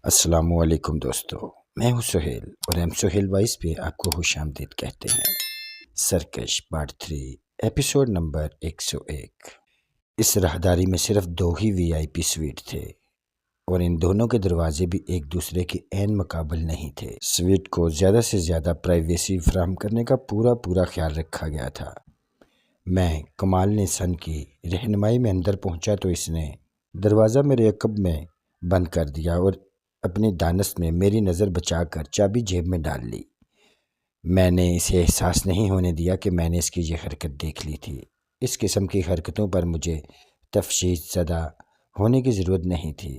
السلام علیکم دوستو، میں ہوں سہیل اور ایم سہیل وائس پہ آپ کو خوش آمدید کہتے ہیں۔ سرکش پارٹ 3 ایپیسوڈ نمبر 101۔ اس راہداری میں صرف 2 ہی وی آئی پی سویٹ تھے اور ان دونوں کے دروازے بھی ایک دوسرے کے عین مقابل نہیں تھے۔ سویٹ کو زیادہ سے زیادہ پرائیویسی فراہم کرنے کا پورا خیال رکھا گیا تھا۔ میں کمال نے سن کی رہنمائی میں اندر پہنچا تو اس نے دروازہ میرے عقب میں بند کر دیا اور اپنی دانست میں میری نظر بچا کر چابی جیب میں ڈال لی۔ میں نے اسے احساس نہیں ہونے دیا کہ میں نے اس کی یہ حرکت دیکھ لی تھی۔ اس قسم کی حرکتوں پر مجھے تفشیش زدہ ہونے کی ضرورت نہیں تھی۔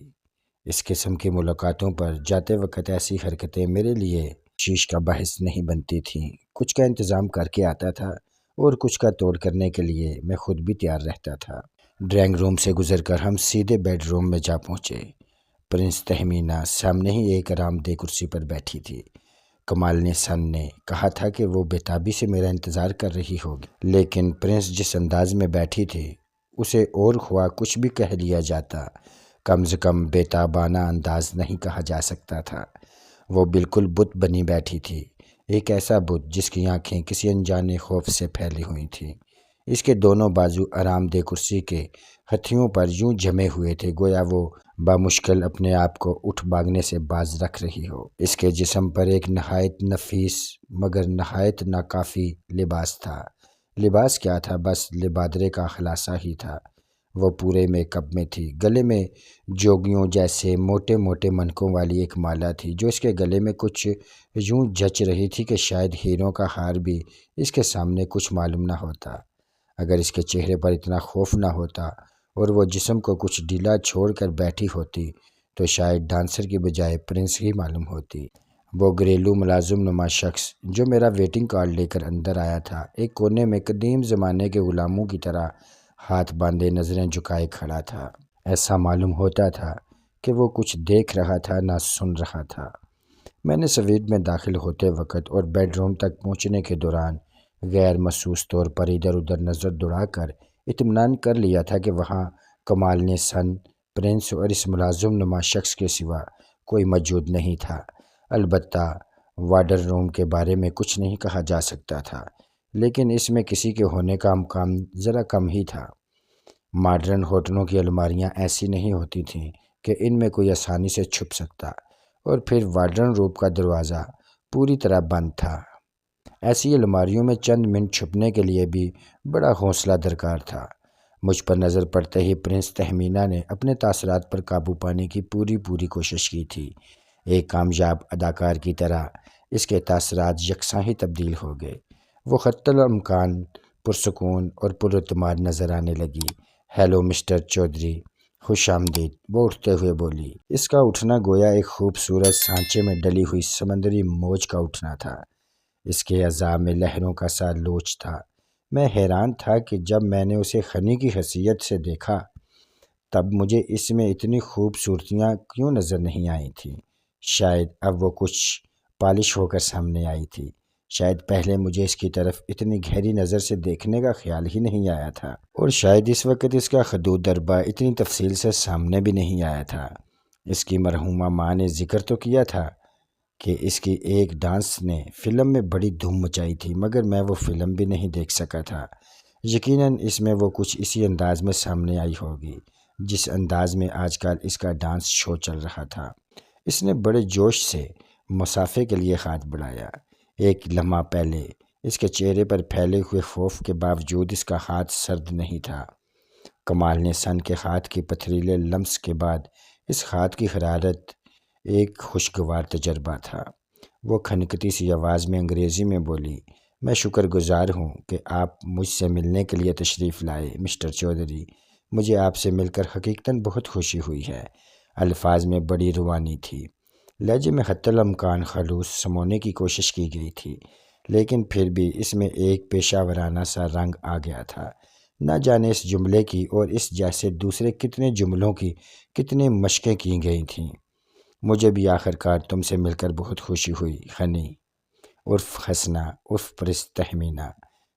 اس قسم کی ملاقاتوں پر جاتے وقت ایسی حرکتیں میرے لیے تشویش کا باعث نہیں بنتی تھیں۔ کچھ کا انتظام کر کے آتا تھا اور کچھ کا توڑ کرنے کے لیے میں خود بھی تیار رہتا تھا۔ ڈرائنگ روم سے گزر کر ہم سیدھے بیڈ روم میں جا پہنچے۔ پرنس تہمینہ سامنے ہی ایک آرام دہ کرسی پر بیٹھی تھی۔ کمال نے سن نے کہا تھا کہ وہ بے تابی سے میرا انتظار کر رہی ہوگی، لیکن پرنس جس انداز میں بیٹھی تھی اسے اور خواہ کچھ بھی کہہ لیا جاتا کم از کم بے تابانہ انداز نہیں کہا جا سکتا تھا۔ وہ بالکل بت بنی بیٹھی تھی، ایک ایسا بت جس کی آنکھیں کسی انجانے خوف سے پھیلی ہوئی تھیں۔ اس کے دونوں بازو آرام دہ کرسی کے ہتھیوں پر یوں جمے ہوئے تھے گویا وہ بامشکل اپنے آپ کو اٹھ بھاگنے سے باز رکھ رہی ہو۔ اس کے جسم پر ایک نہایت نفیس مگر نہایت ناکافی لباس تھا۔ لباس کیا تھا؟ بس لبادرے کا خلاصہ ہی تھا۔ وہ پورے میک اپ میں تھی۔ گلے میں جوگیوں جیسے موٹے موٹے منکوں والی ایک مالا تھی جو اس کے گلے میں کچھ یوں جچ رہی تھی کہ شاید ہیروں کا ہار بھی اس کے سامنے کچھ معلوم نہ ہوتا اگر اس کے چہرے پر اتنا خوف نہ ہوتا اور وہ جسم کو کچھ ڈھیلا چھوڑ کر بیٹھی ہوتی تو شاید ڈانسر کی بجائے پرنس ہی معلوم ہوتی۔ وہ گھریلو ملازم نما شخص جو میرا ویٹنگ کارڈ لے کر اندر آیا تھا ایک کونے میں قدیم زمانے کے غلاموں کی طرح ہاتھ باندھے نظریں جھکائے کھڑا تھا۔ ایسا معلوم ہوتا تھا کہ وہ کچھ دیکھ رہا تھا نہ سن رہا تھا۔ میں نے سویٹ میں داخل ہوتے وقت اور بیڈ روم تک پہنچنے کے دوران غیر محسوس طور پر ادھر ادھر نظر دوڑا کر اطمینان کر لیا تھا کہ وہاں کمال نے سن، پرنس اور اس ملازم نما شخص کے سوا کوئی موجود نہیں تھا۔ البتہ وارڈر روم کے بارے میں کچھ نہیں کہا جا سکتا تھا، لیکن اس میں کسی کے ہونے کا امکان ذرا کم ہی تھا۔ ماڈرن ہوٹلوں کی الماریاں ایسی نہیں ہوتی تھیں کہ ان میں کوئی آسانی سے چھپ سکتا، اور پھر وارڈر روم کا دروازہ پوری طرح بند تھا۔ ایسی الماریوں میں چند منٹ چھپنے کے لیے بھی بڑا حوصلہ درکار تھا۔ مجھ پر نظر پڑتے ہی پرنس تہمینہ نے اپنے تاثرات پر قابو پانے کی پوری کوشش کی تھی۔ ایک کامیاب اداکار کی طرح اس کے تاثرات یکساں ہی تبدیل ہو گئے۔ وہ حتی الامکان پرسکون اور پراعتماد نظر آنے لگی۔ ہیلو مسٹر چودھری، خوش آمدید، وہ اٹھتے ہوئے بولی۔ اس کا اٹھنا گویا ایک خوبصورت سانچے میں ڈلی ہوئی سمندری موج کا اٹھنا تھا۔ اس کے اعضاء میں لہروں کا سا لوچ تھا۔ میں حیران تھا کہ جب میں نے اسے خنی کی حیثیت سے دیکھا تب مجھے اس میں اتنی خوبصورتیاں کیوں نظر نہیں آئی تھیں۔ شاید اب وہ کچھ پالش ہو کر سامنے آئی تھی۔ شاید پہلے مجھے اس کی طرف اتنی گہری نظر سے دیکھنے کا خیال ہی نہیں آیا تھا، اور شاید اس وقت اس کا خدود دربہ اتنی تفصیل سے سامنے بھی نہیں آیا تھا۔ اس کی مرحومہ ماں نے ذکر تو کیا تھا کہ اس کی ایک ڈانس نے فلم میں بڑی دھوم مچائی تھی، مگر میں وہ فلم بھی نہیں دیکھ سکا تھا۔ یقیناً اس میں وہ کچھ اسی انداز میں سامنے آئی ہوگی جس انداز میں آج کل اس کا ڈانس شو چل رہا تھا۔ اس نے بڑے جوش سے مسافے کے لیے ہاتھ بڑھایا۔ ایک لمحہ پہلے اس کے چہرے پر پھیلے ہوئے خوف کے باوجود اس کا ہاتھ سرد نہیں تھا۔ کمال نے سن کے ہاتھ کی پتھریلے لمس کے بعد اس ہاتھ کی حرارت ایک خوشگوار تجربہ تھا۔ وہ کھنکتی سی آواز میں انگریزی میں بولی، میں شکر گزار ہوں کہ آپ مجھ سے ملنے کے لیے تشریف لائے مسٹر چودھری۔ مجھے آپ سے مل کر حقیقتاً بہت خوشی ہوئی ہے۔ الفاظ میں بڑی روانی تھی۔ لہجے میں حتی الامکان خلوص سمونے کی کوشش کی گئی تھی، لیکن پھر بھی اس میں ایک پیشہ ورانہ سا رنگ آ گیا تھا۔ نہ جانے اس جملے کی اور اس جیسے دوسرے کتنے جملوں کی کتنی مشقیں کی گئی تھیں۔ مجھے بھی آخرکار تم سے مل کر بہت خوشی ہوئی خنی عرف حسنہ عرف پرنس تہمینہ،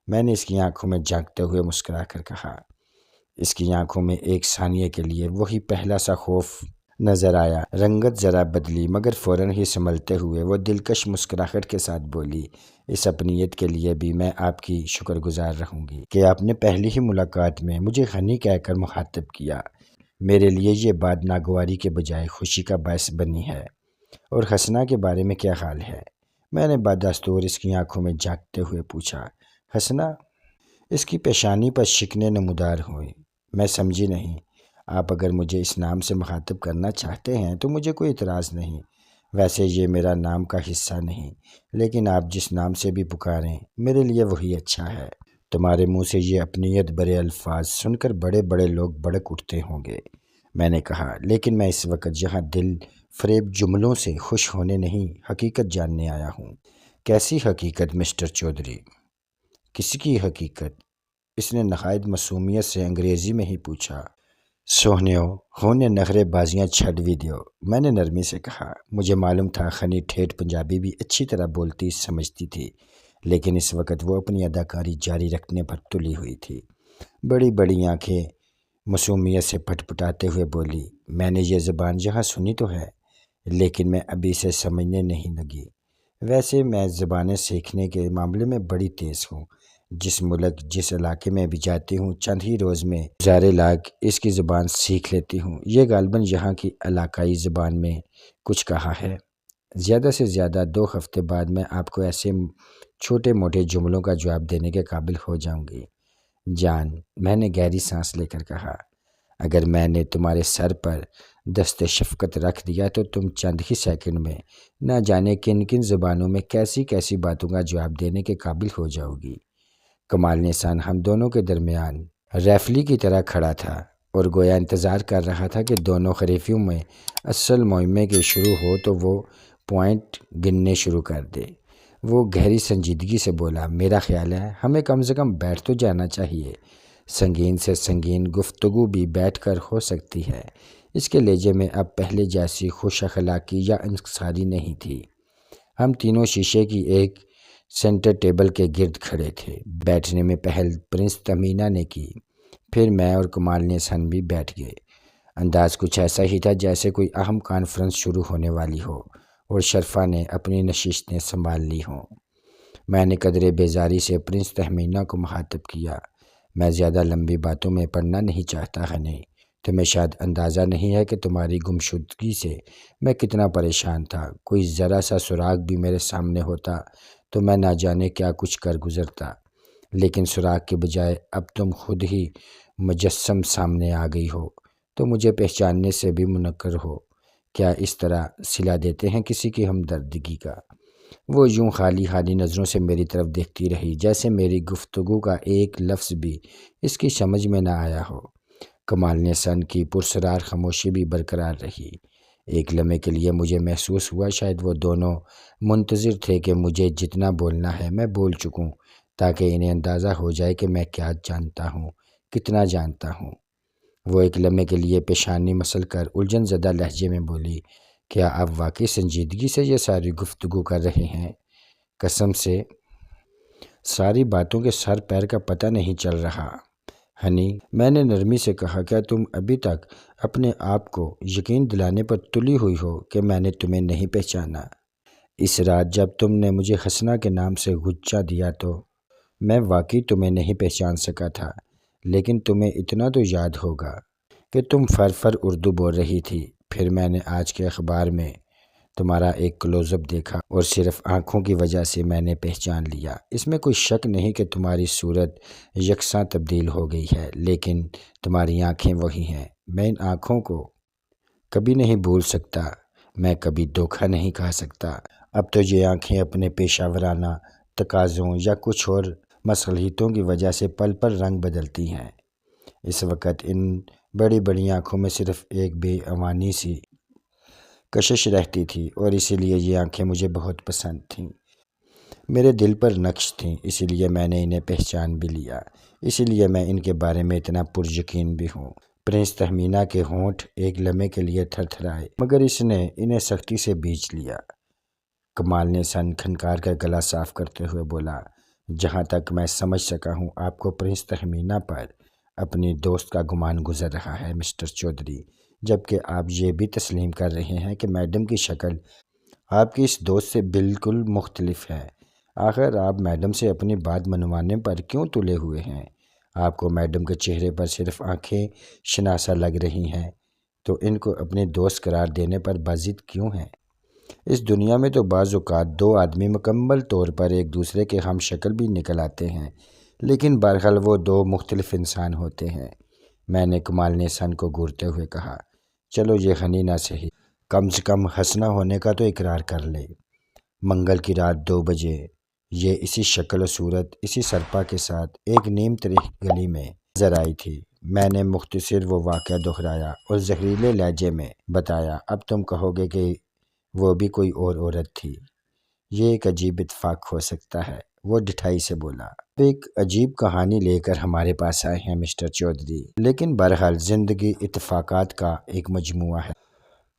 میں نے اس کی آنکھوں میں جھانکتے ہوئے مسکرا کر کہا۔ اس کی آنکھوں میں ایک ثانیے کے لیے وہی پہلا سا خوف نظر آیا۔ رنگت ذرا بدلی مگر فوراً ہی سنبھلتے ہوئے وہ دلکش مسکراہٹ کے ساتھ بولی، اس اپنیت کے لیے بھی میں آپ کی شکر گزار رہوں گی کہ آپ نے پہلی ہی ملاقات میں مجھے غنی کہہ کر مخاطب کیا۔ میرے لیے یہ بات ناگواری کے بجائے خوشی کا باعث بنی ہے۔ اور حسنہ کے بارے میں کیا حال ہے؟ میں نے بدستور اس کی آنکھوں میں جھانکتے ہوئے پوچھا۔ حسنہ؟ اس کی پیشانی پر شکنیں نمودار ہوئیں۔ میں سمجھی نہیں۔ آپ اگر مجھے اس نام سے مخاطب کرنا چاہتے ہیں تو مجھے کوئی اعتراض نہیں، ویسے یہ میرا نام کا حصہ نہیں، لیکن آپ جس نام سے بھی پکاریں میرے لیے وہی اچھا ہے۔ تمہارے منہ سے یہ اپنیت برے الفاظ سن کر بڑے بڑے لوگ بڑک اٹھتے ہوں گے، میں نے کہا، لیکن میں اس وقت یہاں دل فریب جملوں سے خوش ہونے نہیں، حقیقت جاننے آیا ہوں۔ کیسی حقیقت مسٹر چودھری؟ کس کی حقیقت؟ اس نے نہایت معصومیت سے انگریزی میں ہی پوچھا۔ سوہنیو ہونے نخرے بازیاں چھڈ بھی دیو، میں نے نرمی سے کہا۔ مجھے معلوم تھا خنی ٹھیٹھ پنجابی بھی اچھی طرح بولتی سمجھتی تھی، لیکن اس وقت وہ اپنی اداکاری جاری رکھنے پر تلی ہوئی تھی۔ بڑی بڑی آنکھیں معصومیت سے پٹ پٹاتے ہوئے بولی، میں نے یہ زبان یہاں سنی تو ہے، لیکن میں ابھی اسے سمجھنے نہیں لگی۔ ویسے میں زبانیں سیکھنے کے معاملے میں بڑی تیز ہوں۔ جس ملک جس علاقے میں بھی جاتی ہوں چند ہی روز میں گزارے لاگ اس کی زبان سیکھ لیتی ہوں۔ یہ غالباً یہاں کی علاقائی زبان میں کچھ کہا ہے۔ زیادہ سے زیادہ 2 ہفتے بعد میں آپ کو ایسے چھوٹے موٹے جملوں کا جواب دینے کے قابل ہو جاؤں گی۔ جان، میں نے گہری سانس لے کر کہا، اگر میں نے تمہارے سر پر دست شفقت رکھ دیا تو تم چند ہی سیکنڈ میں نہ جانے کن کن زبانوں میں کیسی کیسی باتوں کا جواب دینے کے قابل ہو جاؤ گی۔ کمال نسان ہم دونوں کے درمیان ریفری کی طرح کھڑا تھا اور گویا انتظار کر رہا تھا کہ دونوں حریفوں میں اصل معمے کے شروع ہو تو وہ پوائنٹ گننے شروع کر دے۔ وہ گہری سنجیدگی سے بولا، میرا خیال ہے ہمیں کم سے کم بیٹھ تو جانا چاہیے۔ سنگین سے سنگین گفتگو بھی بیٹھ کر ہو سکتی ہے۔ اس کے لہجے میں اب پہلے جیسی خوش اخلاقی یا انکساری نہیں تھی۔ ہم تینوں شیشے کی ایک سینٹر ٹیبل کے گرد کھڑے تھے۔ بیٹھنے میں پہل پرنس تہمینہ نے کی، پھر میں اور کمال نیسان بھی بیٹھ گئے۔ انداز کچھ ایسا ہی تھا جیسے کوئی اہم کانفرنس شروع ہونے والی ہو اور شرفا نے اپنی نشستیں سنبھال لی ہوں۔ میں نے قدرے بیزاری سے پرنس تہمینہ کو مخاطب کیا، میں زیادہ لمبی باتوں میں پڑھنا نہیں چاہتا ہنی، تمہیں شاید اندازہ نہیں ہے کہ تمہاری گمشدگی سے میں کتنا پریشان تھا۔ کوئی ذرا سا سراغ بھی میرے سامنے ہوتا تو میں نہ جانے کیا کچھ کر گزرتا، لیکن سراغ کے بجائے اب تم خود ہی مجسم سامنے آ گئی ہو تو مجھے پہچاننے سے بھی منکر ہو۔ کیا اس طرح صلہ دیتے ہیں کسی کی ہمدردی کا؟ وہ یوں خالی خالی نظروں سے میری طرف دیکھتی رہی جیسے میری گفتگو کا ایک لفظ بھی اس کی سمجھ میں نہ آیا ہو۔ کمال نیسان کی پرسرار خاموشی بھی برقرار رہی۔ ایک لمحے کے لیے مجھے محسوس ہوا شاید وہ دونوں منتظر تھے کہ مجھے جتنا بولنا ہے میں بول چکوں تاکہ انہیں اندازہ ہو جائے کہ میں کیا جانتا ہوں، کتنا جانتا ہوں۔ وہ ایک لمحے کے لیے پیشانی مسل کر الجھن زدہ لہجے میں بولی، کیا آپ واقعی سنجیدگی سے یہ ساری گفتگو کر رہے ہیں؟ قسم سے ساری باتوں کے سر پیر کا پتہ نہیں چل رہا۔ ہنی، میں نے نرمی سے کہا، کیا تم ابھی تک اپنے آپ کو یقین دلانے پر تلی ہوئی ہو کہ میں نے تمہیں نہیں پہچانا؟ اس رات جب تم نے مجھے حسنہ کے نام سے غصہ دیا تو میں واقعی تمہیں نہیں پہچان سکا تھا، لیکن تمہیں اتنا تو یاد ہوگا کہ تم فر اردو بول رہی تھی۔ پھر میں نے آج کے اخبار میں تمہارا ایک کلوز اپ دیکھا اور صرف آنکھوں کی وجہ سے میں نے پہچان لیا۔ اس میں کوئی شک نہیں کہ تمہاری صورت یکساں تبدیل ہو گئی ہے، لیکن تمہاری آنکھیں وہی ہیں۔ میں ان آنکھوں کو کبھی نہیں بھول سکتا، میں کبھی دھوکہ نہیں کھا سکتا۔ اب تو یہ آنکھیں اپنے پیشہ ورانہ تقاضوں یا کچھ اور مصلحتوں کی وجہ سے پل پل رنگ بدلتی ہیں۔ اس وقت ان بڑی بڑی آنکھوں میں صرف ایک بے ایوانی سی کشش رہتی تھی اور اسی لیے یہ آنکھیں مجھے بہت پسند تھیں، میرے دل پر نقش تھیں، اسی لیے میں نے انہیں پہچان بھی لیا، اسی لیے میں ان کے بارے میں اتنا پر یقین بھی ہوں۔ پرنس تہمینہ کے ہونٹ ایک لمحے کے لیے تھر تھرائے مگر اس نے انہیں سختی سے بیچ لیا۔ کمال نیسان کھنکار کر گلا صاف کرتے ہوئے بولا، جہاں تک میں سمجھ سکا ہوں آپ کو پرنس تہمینہ پر اپنی دوست کا گمان گزر رہا ہے مسٹر چودھری۔ جبکہ آپ یہ بھی تسلیم کر رہے ہیں کہ میڈم کی شکل آپ کی اس دوست سے بالکل مختلف ہے۔ آخر آپ میڈم سے اپنی بات منوانے پر کیوں تلے ہوئے ہیں؟ آپ کو میڈم کے چہرے پر صرف آنکھیں شناسا لگ رہی ہیں تو ان کو اپنے دوست قرار دینے پر باضد کیوں ہیں؟ اس دنیا میں تو بعض اوقات دو آدمی مکمل طور پر ایک دوسرے کے ہم شکل بھی نکل آتے ہیں، لیکن بہرحال وہ دو مختلف انسان ہوتے ہیں۔ میں نے کمال نیسان کو گھورتے ہوئے کہا، چلو یہ ہنی نہ سہی، کم سے کم ہنسنا ہونے کا تو اقرار کر لے۔ منگل کی رات 2 بجے یہ اسی شکل و صورت، اسی سرپا کے ساتھ ایک نیم تریخ گلی میں نظر آئی تھی۔ میں نے مختصر وہ واقعہ دہرایا اور زہریلے لہجے میں بتایا۔ اب تم کہو گے کہ وہ بھی کوئی اور عورت تھی۔ یہ ایک عجیب اتفاق ہو سکتا ہے، وہ ڈٹھائی سے بولا۔ آپ ایک عجیب کہانی لے کر ہمارے پاس آئے ہیں مسٹر چودھری، لیکن بہرحال زندگی اتفاقات کا ایک مجموعہ ہے۔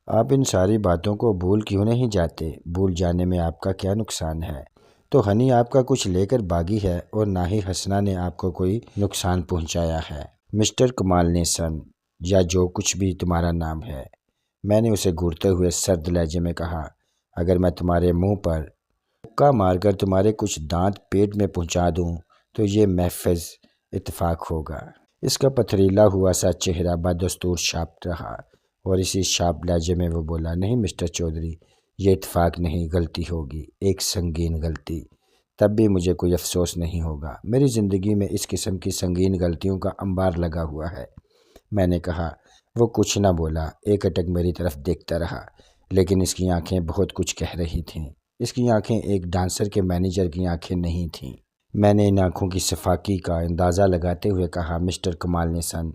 آپ ان ساری باتوں کو بھول کیوں نہیں جاتے؟ بھول جانے میں آپ کا کیا نقصان ہے؟ تو ہنی آپ کا کچھ لے کر باغی ہے اور نہ ہی حسنہ نے آپ کو کوئی نقصان پہنچایا ہے۔ مسٹر کمال نیسن، یا جو کچھ بھی تمہارا نام ہے، میں نے اسے گھورتے ہوئے سرد لہجے میں کہا، اگر میں تمہارے منہ پر مکہ مار کر تمہارے کچھ دانت پیٹ میں پہنچا دوں تو یہ محض اتفاق ہوگا۔ اس کا پتھریلا ہوا سا چہرہ بدستور شاپ رہا اور اسی شاپ لہجے میں وہ بولا، نہیں مسٹر چودھری، یہ اتفاق نہیں، غلطی ہوگی، ایک سنگین غلطی۔ تب بھی مجھے کوئی افسوس نہیں ہوگا، میری زندگی میں اس قسم کی سنگین غلطیوں کا انبار لگا ہوا ہے۔ میں نے کہا۔ وہ کچھ نہ بولا، ایک اٹک میری طرف دیکھتا رہا، لیکن اس کی آنکھیں بہت کچھ کہہ رہی تھیں۔ اس کی آنکھیں ایک ڈانسر کے مینیجر کی آنکھیں نہیں تھیں۔ میں نے ان آنکھوں کی صفاقی کا اندازہ لگاتے ہوئے کہا، مسٹر کمال نیسن،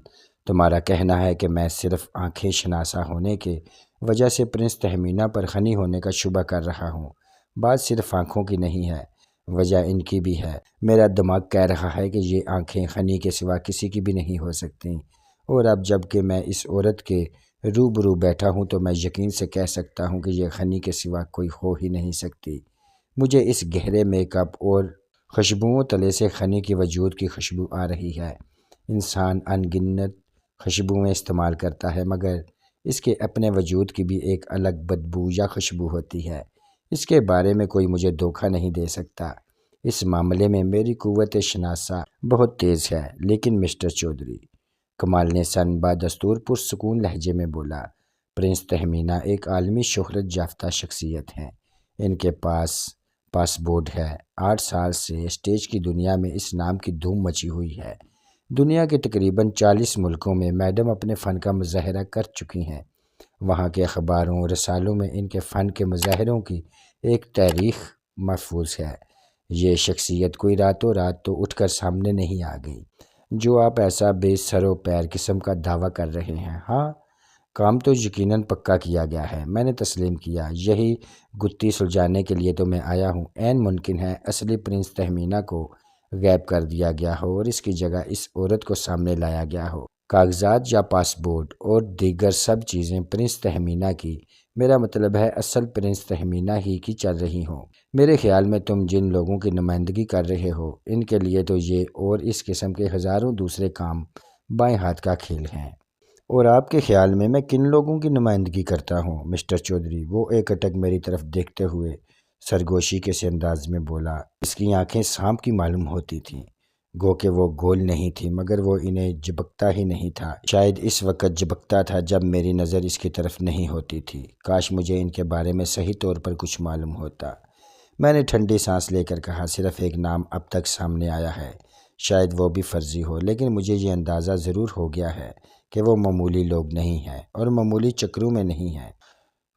تمہارا کہنا ہے کہ میں صرف آنکھیں شناسا ہونے کے وجہ سے پرنس تہمینہ پر غنی ہونے کا شبہ کر رہا ہوں۔ بات صرف آنکھوں کی نہیں ہے، وجہ ان کی بھی ہے۔ میرا دماغ کہہ رہا ہے کہ یہ آنکھیں غنی کے سوا کسی کی بھی نہیں ہو سکتی، اور اب جب کہ میں اس عورت کے روبرو بیٹھا ہوں تو میں یقین سے کہہ سکتا ہوں کہ یہ غنی کے سوا کوئی ہو ہی نہیں سکتی۔ مجھے اس گہرے میک اپ اور خوشبوؤں تلے سے غنی کے وجود کی خوشبو آ رہی ہے۔ انسان ان گنت خوشبوئیں استعمال کرتا ہے، مگر اس کے اپنے وجود کی بھی ایک الگ بدبو یا خوشبو ہوتی ہے۔ اس کے بارے میں کوئی مجھے دھوکہ نہیں دے سکتا۔ اس معاملے میں میری قوت شناسا بہت تیز ہے۔ لیکن مسٹر چودھری، کمال نیسن بدستور پرسکون لہجے میں بولا، پرنس تہمینہ ایک عالمی شہرت یافتہ شخصیت ہیں۔ ان کے پاس پاسپورٹ ہے۔ 8 سال سے اسٹیج کی دنیا میں اس نام کی دھوم مچی ہوئی ہے۔ دنیا کے تقریباً 40 ملکوں میں میڈم اپنے فن کا مظاہرہ کر چکی ہیں۔ وہاں کے اخباروں رسالوں میں ان کے فن کے مظاہروں کی ایک تاریخ محفوظ ہے۔ یہ شخصیت کوئی راتوں رات تو اٹھ کر سامنے نہیں آ گئی، جو آپ ایسا بے سر و پیر قسم کا دعویٰ کر رہے ہیں۔ ہاں، کام تو یقیناً پکا کیا گیا ہے، میں نے تسلیم کیا۔ یہی گتھی سلجھانے کے لیے تو میں آیا ہوں۔ عین ممکن ہے اصلی پرنس تہمینہ کو غائب کر دیا گیا ہو اور اس کی جگہ اس عورت کو سامنے لایا گیا ہو۔ کاغذات یا پاسپورٹ اور دیگر سب چیزیں پرنس تہمینہ کی، میرا مطلب ہے اصل پرنس تہمینہ ہی کی چل رہی ہوں۔ میرے خیال میں تم جن لوگوں کی نمائندگی کر رہے ہو، ان کے لیے تو یہ اور اس قسم کے ہزاروں دوسرے کام بائیں ہاتھ کا کھیل ہیں۔ اور آپ کے خیال میں کن لوگوں کی نمائندگی کرتا ہوں؟ مسٹر چودھری، وہ ایک اٹک میری طرف دیکھتے ہوئے سرگوشی کے سے انداز میں بولا۔ اس کی آنکھیں سانپ کی معلوم ہوتی تھیں، گو کہ وہ گول نہیں تھی، مگر وہ انہیں جھپکتا ہی نہیں تھا۔ شاید اس وقت جھپکتا تھا جب میری نظر اس کی طرف نہیں ہوتی تھی۔ کاش مجھے ان کے بارے میں صحیح طور پر کچھ معلوم ہوتا۔ میں نے ٹھنڈی سانس لے کر کہا، صرف ایک نام اب تک سامنے آیا ہے، شاید وہ بھی فرضی ہو، لیکن مجھے یہ اندازہ ضرور ہو گیا ہے کہ وہ معمولی لوگ نہیں ہیں اور معمولی چکروں میں نہیں ہیں۔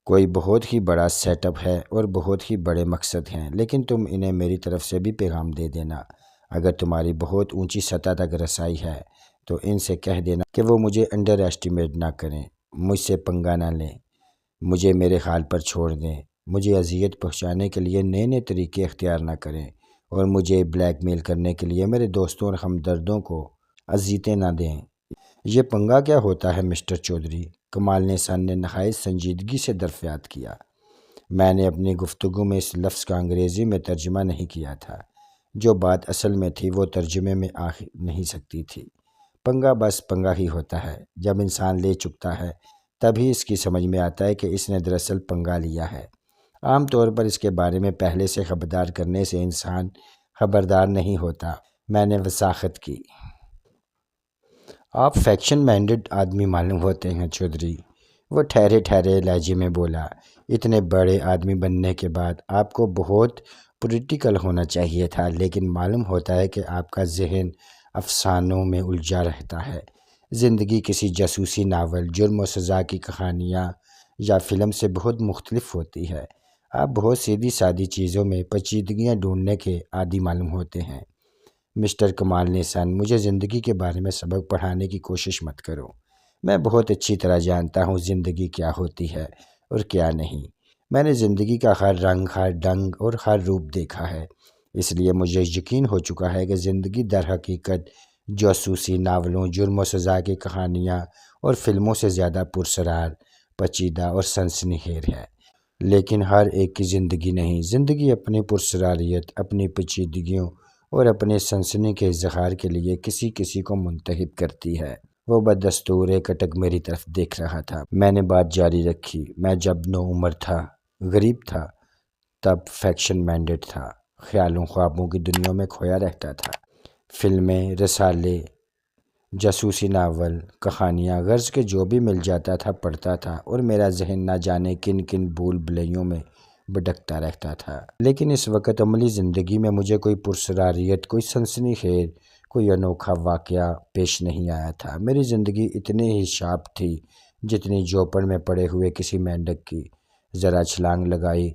کوئی بہت ہی بڑا سیٹ اپ ہے اور بہت ہی بڑے مقصد ہیں۔ لیکن تم انہیں میری طرف سے بھی پیغام دے دینا۔ اگر تمہاری بہت اونچی سطح تک رسائی ہے تو ان سے کہہ دینا کہ وہ مجھے انڈر ایسٹیمیٹ نہ کریں، مجھ سے پنگا نہ لیں، مجھے میرے حال پر چھوڑ دیں، مجھے اذیت پہنچانے کے لیے نئے نئے طریقے اختیار نہ کریں اور مجھے بلیک میل کرنے کے لیے میرے دوستوں اور ہمدردوں کو اذیتیں نہ دیں۔ یہ پنگا کیا ہوتا ہے مسٹر چودھری؟ کمال نیسن نے نہایت سنجیدگی سے دریافت کیا۔ میں نے اپنی گفتگو میں اس لفظ کا انگریزی میں ترجمہ نہیں کیا تھا۔ جو بات اصل میں تھی وہ ترجمے میں آ نہیں سکتی تھی۔ پنگا بس پنگا ہی ہوتا ہے۔ جب انسان لے چکتا ہے تبھی اس کی سمجھ میں آتا ہے کہ اس نے دراصل پنگا لیا ہے۔ عام طور پر اس کے بارے میں پہلے سے خبردار کرنے سے انسان خبردار نہیں ہوتا۔ میں نے وضاحت کی۔ آپ فیکشن مائنڈڈ آدمی معلوم ہوتے ہیں چودھری، وہ ٹھہرے ٹھہرے لہجے میں بولا۔ اتنے بڑے آدمی بننے کے بعد آپ کو بہت پولیٹیکل ہونا چاہیے تھا، لیکن معلوم ہوتا ہے کہ آپ کا ذہن افسانوں میں الجھا رہتا ہے۔ زندگی کسی جاسوسی ناول، جرم و سزا کی کہانیاں یا فلم سے بہت مختلف ہوتی ہے۔ آپ بہت سیدھی سادی چیزوں میں پیچیدگیاں ڈھونڈنے کے عادی معلوم ہوتے ہیں۔ مسٹر کمال نیسن، مجھے زندگی کے بارے میں سبق پڑھانے کی کوشش مت کرو۔ میں بہت اچھی طرح جانتا ہوں زندگی کیا ہوتی ہے اور کیا نہیں۔ میں نے زندگی کا ہر رنگ، ہر ڈھنگ اور ہر روپ دیکھا ہے، اس لیے مجھے یقین ہو چکا ہے کہ زندگی در حقیقت جاسوسی ناولوں، جرم و سزا کی کہانیاں اور فلموں سے زیادہ پراسرار، پیچیدہ اور سنسنی خیز ہے۔ لیکن ہر ایک کی زندگی نہیں۔ زندگی اپنی پراسراریت، اپنی پیچیدگیوں اور اپنے سنسنی کے اظہار کے لیے کسی کسی کو منتخب کرتی ہے۔ وہ بدستور ایک اٹک میری طرف دیکھ رہا تھا۔ میں نے بات جاری رکھی۔ میں جب نوعمر تھا، غریب تھا، تب فیکشن مائنڈڈ تھا، خیالوں خوابوں کی دنیا میں کھویا رہتا تھا۔ فلمیں، رسالے، جاسوسی ناول، کہانیاں، غرض کے جو بھی مل جاتا تھا پڑھتا تھا، اور میرا ذہن نہ جانے کن کن بھول بھلیوں میں بھٹکتا رہتا تھا۔ لیکن اس وقت عملی زندگی میں مجھے کوئی پراسراریت، کوئی سنسنی خیز، کوئی انوکھا واقعہ پیش نہیں آیا تھا۔ میری زندگی اتنی ہی شارپ تھی جتنی جوپڑ میں پڑے ہوئے کسی مینڈک کی۔ ذرا چھلانگ لگائی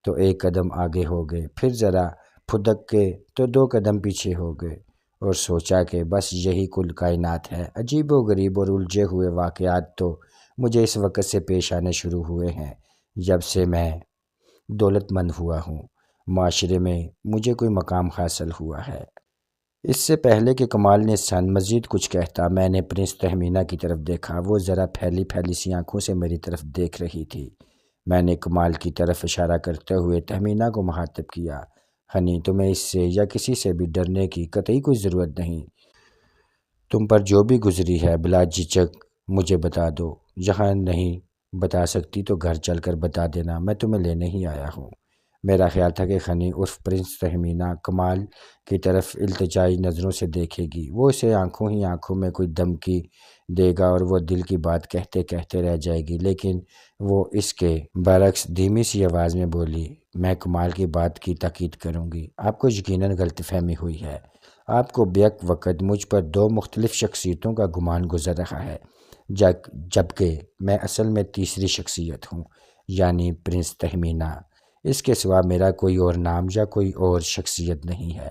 تو ایک قدم آگے ہو گئے، پھر ذرا پھدک کے تو 2 قدم پیچھے ہو گئے، اور سوچا کہ بس یہی کل کائنات ہے۔ عجیب و غریب اور الجھے ہوئے واقعات تو مجھے اس وقت سے پیش آنے شروع ہوئے ہیں جب سے میں دولت مند ہوا ہوں، معاشرے میں مجھے کوئی مقام حاصل ہوا ہے۔ اس سے پہلے کہ کمال نیسن مزید کچھ کہتا، میں نے پرنس تہمینہ کی طرف دیکھا۔ وہ ذرا پھیلی پھیلی سی آنکھوں سے میری طرف دیکھ رہی تھی۔ میں نے کمال کی طرف اشارہ کرتے ہوئے تہمینہ کو مخاطب کیا۔ ہنی، تمہیں اس سے یا کسی سے بھی ڈرنے کی قطعی کوئی ضرورت نہیں۔ تم پر جو بھی گزری ہے بلا جھجک مجھے بتا دو۔ یہاں نہیں بتا سکتی تو گھر چل کر بتا دینا، میں تمہیں لینے ہی آیا ہوں۔ میرا خیال تھا کہ ہنی عرف پرنس تہمینہ کمال کی طرف التجائی نظروں سے دیکھے گی۔ وہ اسے آنکھوں ہی آنکھوں میں کوئی دھمکی دے گا اور وہ دل کی بات کہتے کہتے رہ جائے گی، لیکن وہ اس کے برعکس دھیمی سی آواز میں بولی، میں کمال کی بات کی تاکید کروں گی۔ آپ کو یقیناً غلط فہمی ہوئی ہے۔ آپ کو بیک وقت مجھ پر 2 مختلف شخصیتوں کا گمان گزر رہا ہے، جبکہ میں اصل میں تیسری شخصیت ہوں، یعنی پرنس تہمینہ۔ اس کے سوا میرا کوئی اور نام یا کوئی اور شخصیت نہیں ہے،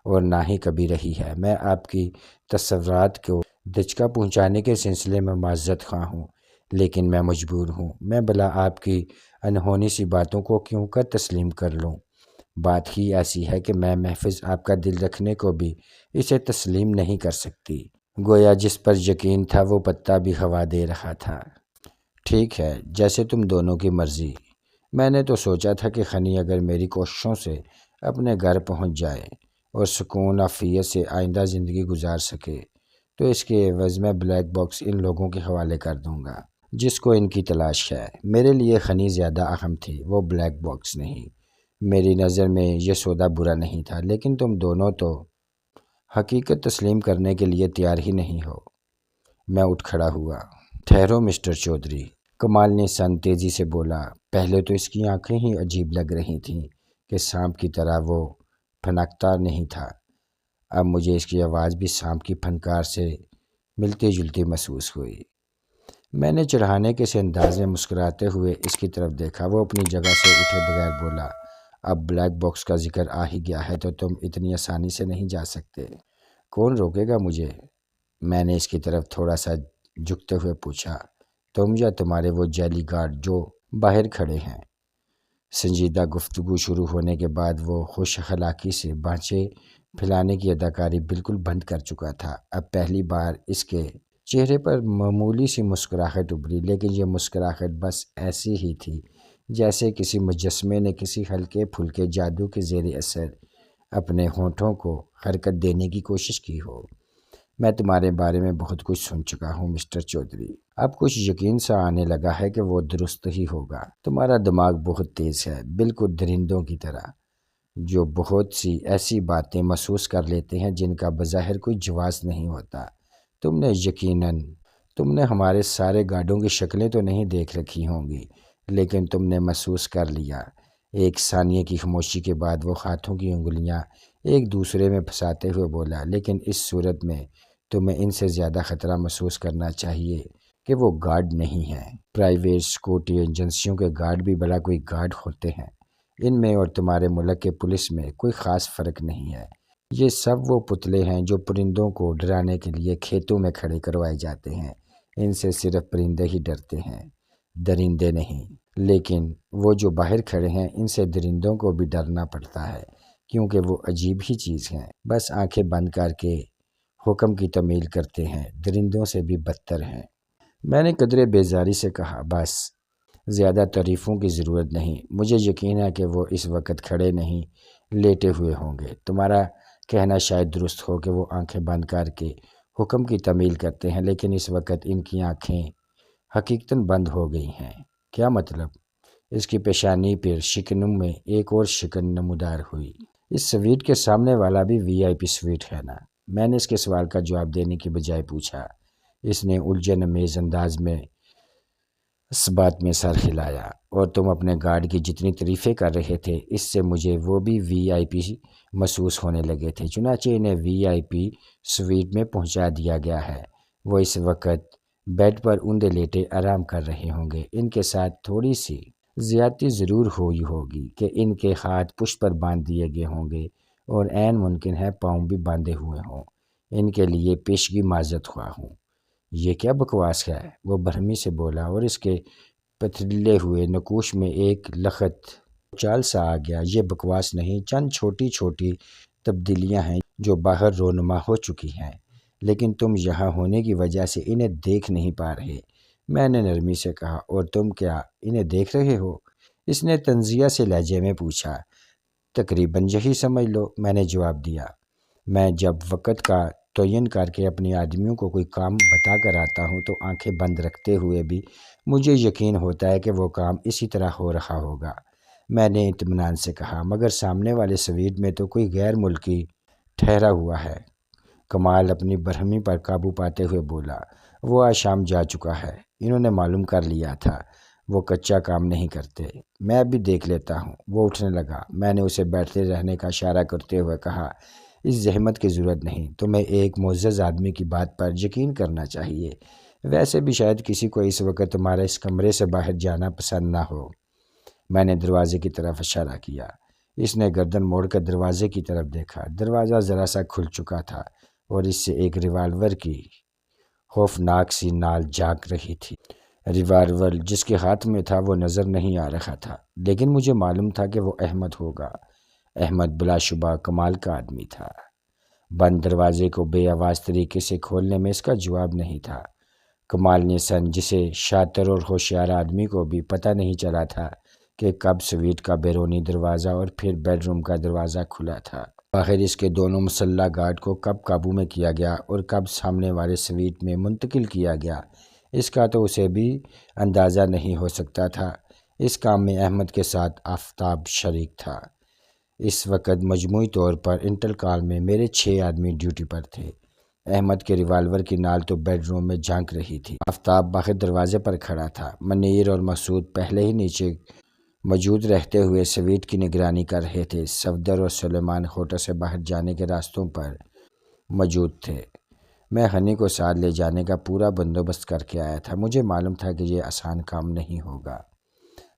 اور نہ ہی کبھی رہی ہے۔ میں آپ کی تصورات کو دھچکا پہنچانے کے سلسلے میں معذرت خواہ ہوں، لیکن میں مجبور ہوں۔ میں بھلا آپ کی انہونی سی باتوں کو کیوں کر تسلیم کر لوں؟ بات ہی ایسی ہے کہ میں محض آپ کا دل رکھنے کو بھی اسے تسلیم نہیں کر سکتی۔ گویا جس پر یقین تھا وہ پتا بھی ہوا دے رہا تھا۔ ٹھیک ہے، جیسے تم دونوں کی مرضی۔ میں نے تو سوچا تھا کہ ہنی اگر میری کوششوں سے اپنے گھر پہنچ جائے اور سکون عافیت سے آئندہ زندگی گزار سکے تو اس کے عوض میں بلیک باکس ان لوگوں کے حوالے کر دوں گا جس کو ان کی تلاش ہے۔ میرے لیے ہنی زیادہ اہم تھی، وہ بلیک باکس نہیں۔ میری نظر میں یہ سودا برا نہیں تھا، لیکن تم دونوں تو حقیقت تسلیم کرنے کے لیے تیار ہی نہیں ہو۔ میں اٹھ کھڑا ہوا۔ ٹھہرو مسٹر چودھری، کمال نیسن تیزی سے بولا۔ پہلے تو اس کی آنکھیں ہی عجیب لگ رہی تھیں کہ سانپ کی طرح وہ پھنکتا نہیں تھا۔ اب مجھے اس کی آواز بھی سانپ کی پھنکار سے ملتی جلتی محسوس ہوئی۔ میں نے چڑھانے کے سے انداز میں مسکراتے ہوئے اس کی طرف دیکھا۔ وہ اپنی جگہ سے اٹھے بغیر بولا، اب بلیک باکس کا ذکر آ ہی گیا ہے تو تم اتنی آسانی سے نہیں جا سکتے۔ کون روکے گا مجھے؟ میں نے اس کی طرف تھوڑا سا جھکتے ہوئے پوچھا۔ تم یا تمہارے وہ جیلی گارڈ جو باہر کھڑے ہیں؟ سنجیدہ گفتگو شروع ہونے کے بعد وہ خوش اخلاقی سے بانچے پھیلانے کی اداکاری بالکل بند کر چکا تھا۔ اب پہلی بار اس کے چہرے پر معمولی سی مسکراہٹ ابھری، لیکن یہ مسکراہٹ بس ایسی ہی تھی جیسے کسی مجسمے نے کسی ہلکے پھلکے جادو کے زیر اثر اپنے ہونٹوں کو حرکت دینے کی کوشش کی ہو۔ میں تمہارے بارے میں بہت کچھ سن چکا ہوں مسٹر چودھری۔ اب کچھ یقین سا آنے لگا ہے کہ وہ درست ہی ہوگا۔ تمہارا دماغ بہت تیز ہے، بالکل درندوں کی طرح، جو بہت سی ایسی باتیں محسوس کر لیتے ہیں جن کا بظاہر کوئی جواز نہیں ہوتا۔ تم نے ہمارے سارے گارڈوں کی شکلیں تو نہیں دیکھ رکھی ہوں گی، لیکن تم نے محسوس کر لیا۔ ایک ثانیے کی خاموشی کے بعد وہ ہاتھوں کی انگلیاں ایک دوسرے میں پھنساتے ہوئے بولا، لیکن اس صورت میں تمہیں ان سے زیادہ خطرہ محسوس کرنا چاہیے کہ وہ گارڈ نہیں ہیں۔ پرائیویٹ سیکورٹی ایجنسیوں کے گارڈ بھی بلا کوئی گارڈ ہوتے ہیں۔ ان میں اور تمہارے ملک کے پولیس میں کوئی خاص فرق نہیں ہے۔ یہ سب وہ پتلے ہیں جو پرندوں کو ڈرانے کے لیے کھیتوں میں کھڑے کروائے جاتے ہیں۔ ان سے صرف پرندے ہی ڈرتے ہیں، درندے نہیں۔ لیکن وہ جو باہر کھڑے ہیں، ان سے درندوں کو بھی ڈرنا پڑتا ہے، کیونکہ وہ عجیب ہی چیز ہیں، بس آنکھیں بند کر کے حکم کی تعمیل کرتے ہیں، درندوں سے بھی بدتر ہیں۔ میں نے قدرے بیزاری سے کہا، بس زیادہ تعریفوں کی ضرورت نہیں، مجھے یقین ہے کہ وہ اس وقت کھڑے نہیں لیٹے ہوئے ہوں گے۔ تمہارا کہنا شاید درست ہو کہ وہ آنکھیں بند کر کے حکم کی تعمیل کرتے ہیں، لیکن اس وقت ان کی آنکھیں حقیقتاً بند ہو گئی ہیں۔ کیا مطلب؟ اس کی پیشانی پر شکنم میں ایک اور شکن نمودار ہوئی۔ اس سویٹ کے سامنے والا بھی وی آئی پی سویٹ ہے نا؟ میں نے اس کے سوال کا جواب دینے کی بجائے پوچھا۔ اس نے الجھن امیز انداز میں اس بات میں سر ہلایا۔ اور تم اپنے گارڈ کی جتنی تعریفیں کر رہے تھے، اس سے مجھے وہ بھی وی آئی پی محسوس ہونے لگے تھے۔ چنانچہ انہیں وی آئی پی سویٹ میں پہنچا دیا گیا ہے۔ وہ اس وقت بیڈ پر اوندے لیٹے آرام کر رہے ہوں گے۔ ان کے ساتھ تھوڑی سی زیادتی ضرور ہوئی ہوگی کہ ان کے ہاتھ پشت پر باندھ دیے گئے ہوں گے، اور عین ممکن ہے پاؤں بھی باندھے ہوئے ہوں۔ ان کے لیے پیشگی معذرت خواہ ہوں۔ یہ کیا بکواس ہے؟ وہ برہمی سے بولا، اور اس کے پتھریلے ہوئے نقوش میں ایک لخت چال سا آ گیا۔ یہ بکواس نہیں، چند چھوٹی چھوٹی تبدیلیاں ہیں جو باہر رونما ہو چکی ہیں، لیکن تم یہاں ہونے کی وجہ سے انہیں دیکھ نہیں پا رہے۔ میں نے نرمی سے کہا، اور تم کیا انہیں دیکھ رہے ہو؟ اس نے طنزیہ سے لہجے میں پوچھا۔ تقریباً یہی سمجھ لو، میں نے جواب دیا۔ میں جب وقت کا تعین کر کے اپنے آدمیوں کو کوئی کام بتا کر آتا ہوں تو آنکھیں بند رکھتے ہوئے بھی مجھے یقین ہوتا ہے کہ وہ کام اسی طرح ہو رہا ہوگا۔ میں نے اطمینان سے کہا، مگر سامنے والے سویٹ میں تو کوئی غیر ملکی ٹھہرا ہوا ہے۔ کمال اپنی برہمی پر قابو پاتے ہوئے بولا، وہ آج شام جا چکا ہے۔ انہوں نے معلوم کر لیا تھا، وہ کچا کام نہیں کرتے۔ میں اب بھی دیکھ لیتا ہوں۔ وہ اٹھنے لگا۔ میں نے اسے بیٹھتے رہنے کا اشارہ کرتے ہوئے کہا، اس زحمت کی ضرورت نہیں، تمہیں ایک معزز آدمی کی بات پر یقین کرنا چاہیے۔ ویسے بھی شاید کسی کو اس وقت تمہارا اس کمرے سے باہر جانا پسند نہ ہو۔ میں نے دروازے کی طرف اشارہ کیا۔ اس نے گردن موڑ کر دروازے کی طرف دیکھا۔ دروازہ ذرا سا کھل چکا تھا، اور اس سے ایک ریوالور کی خوفناک سی نال جھانک رہی تھی۔ ریوالور جس کے ہاتھ میں تھا وہ نظر نہیں آ رہا تھا، لیکن مجھے معلوم تھا کہ وہ احمد ہوگا۔ احمد بلا شبہ کمال کا آدمی تھا۔ بند دروازے کو بے آواز طریقے سے کھولنے میں اس کا جواب نہیں تھا۔ کمال نیسن جسے شاطر اور ہوشیار آدمی کو بھی پتہ نہیں چلا تھا کہ کب سویٹ کا بیرونی دروازہ اور پھر بیڈ روم کا دروازہ کھلا تھا۔ باہر اس کے دونوں مسلح گارڈ کو کب قابو میں کیا گیا اور کب سامنے والے سویٹ میں منتقل کیا گیا، اس کا تو اسے بھی اندازہ نہیں ہو سکتا تھا۔ اس کام میں احمد کے ساتھ آفتاب شریک تھا۔ اس وقت مجموعی طور پر انٹل کال میں میرے 6 آدمی ڈیوٹی پر تھے۔ احمد کے ریوالور کی نال تو بیڈ روم میں جھانک رہی تھی۔ آفتاب باہر دروازے پر کھڑا تھا۔ منیر اور مسعود پہلے ہی نیچے موجود رہتے ہوئے سویٹ کی نگرانی کر رہے تھے۔ صفدر اور سلیمان ہوٹل سے باہر جانے کے راستوں پر موجود تھے۔ میں ہنی کو ساتھ لے جانے کا پورا بندوبست کر کے آیا تھا۔ مجھے معلوم تھا کہ یہ آسان کام نہیں ہوگا۔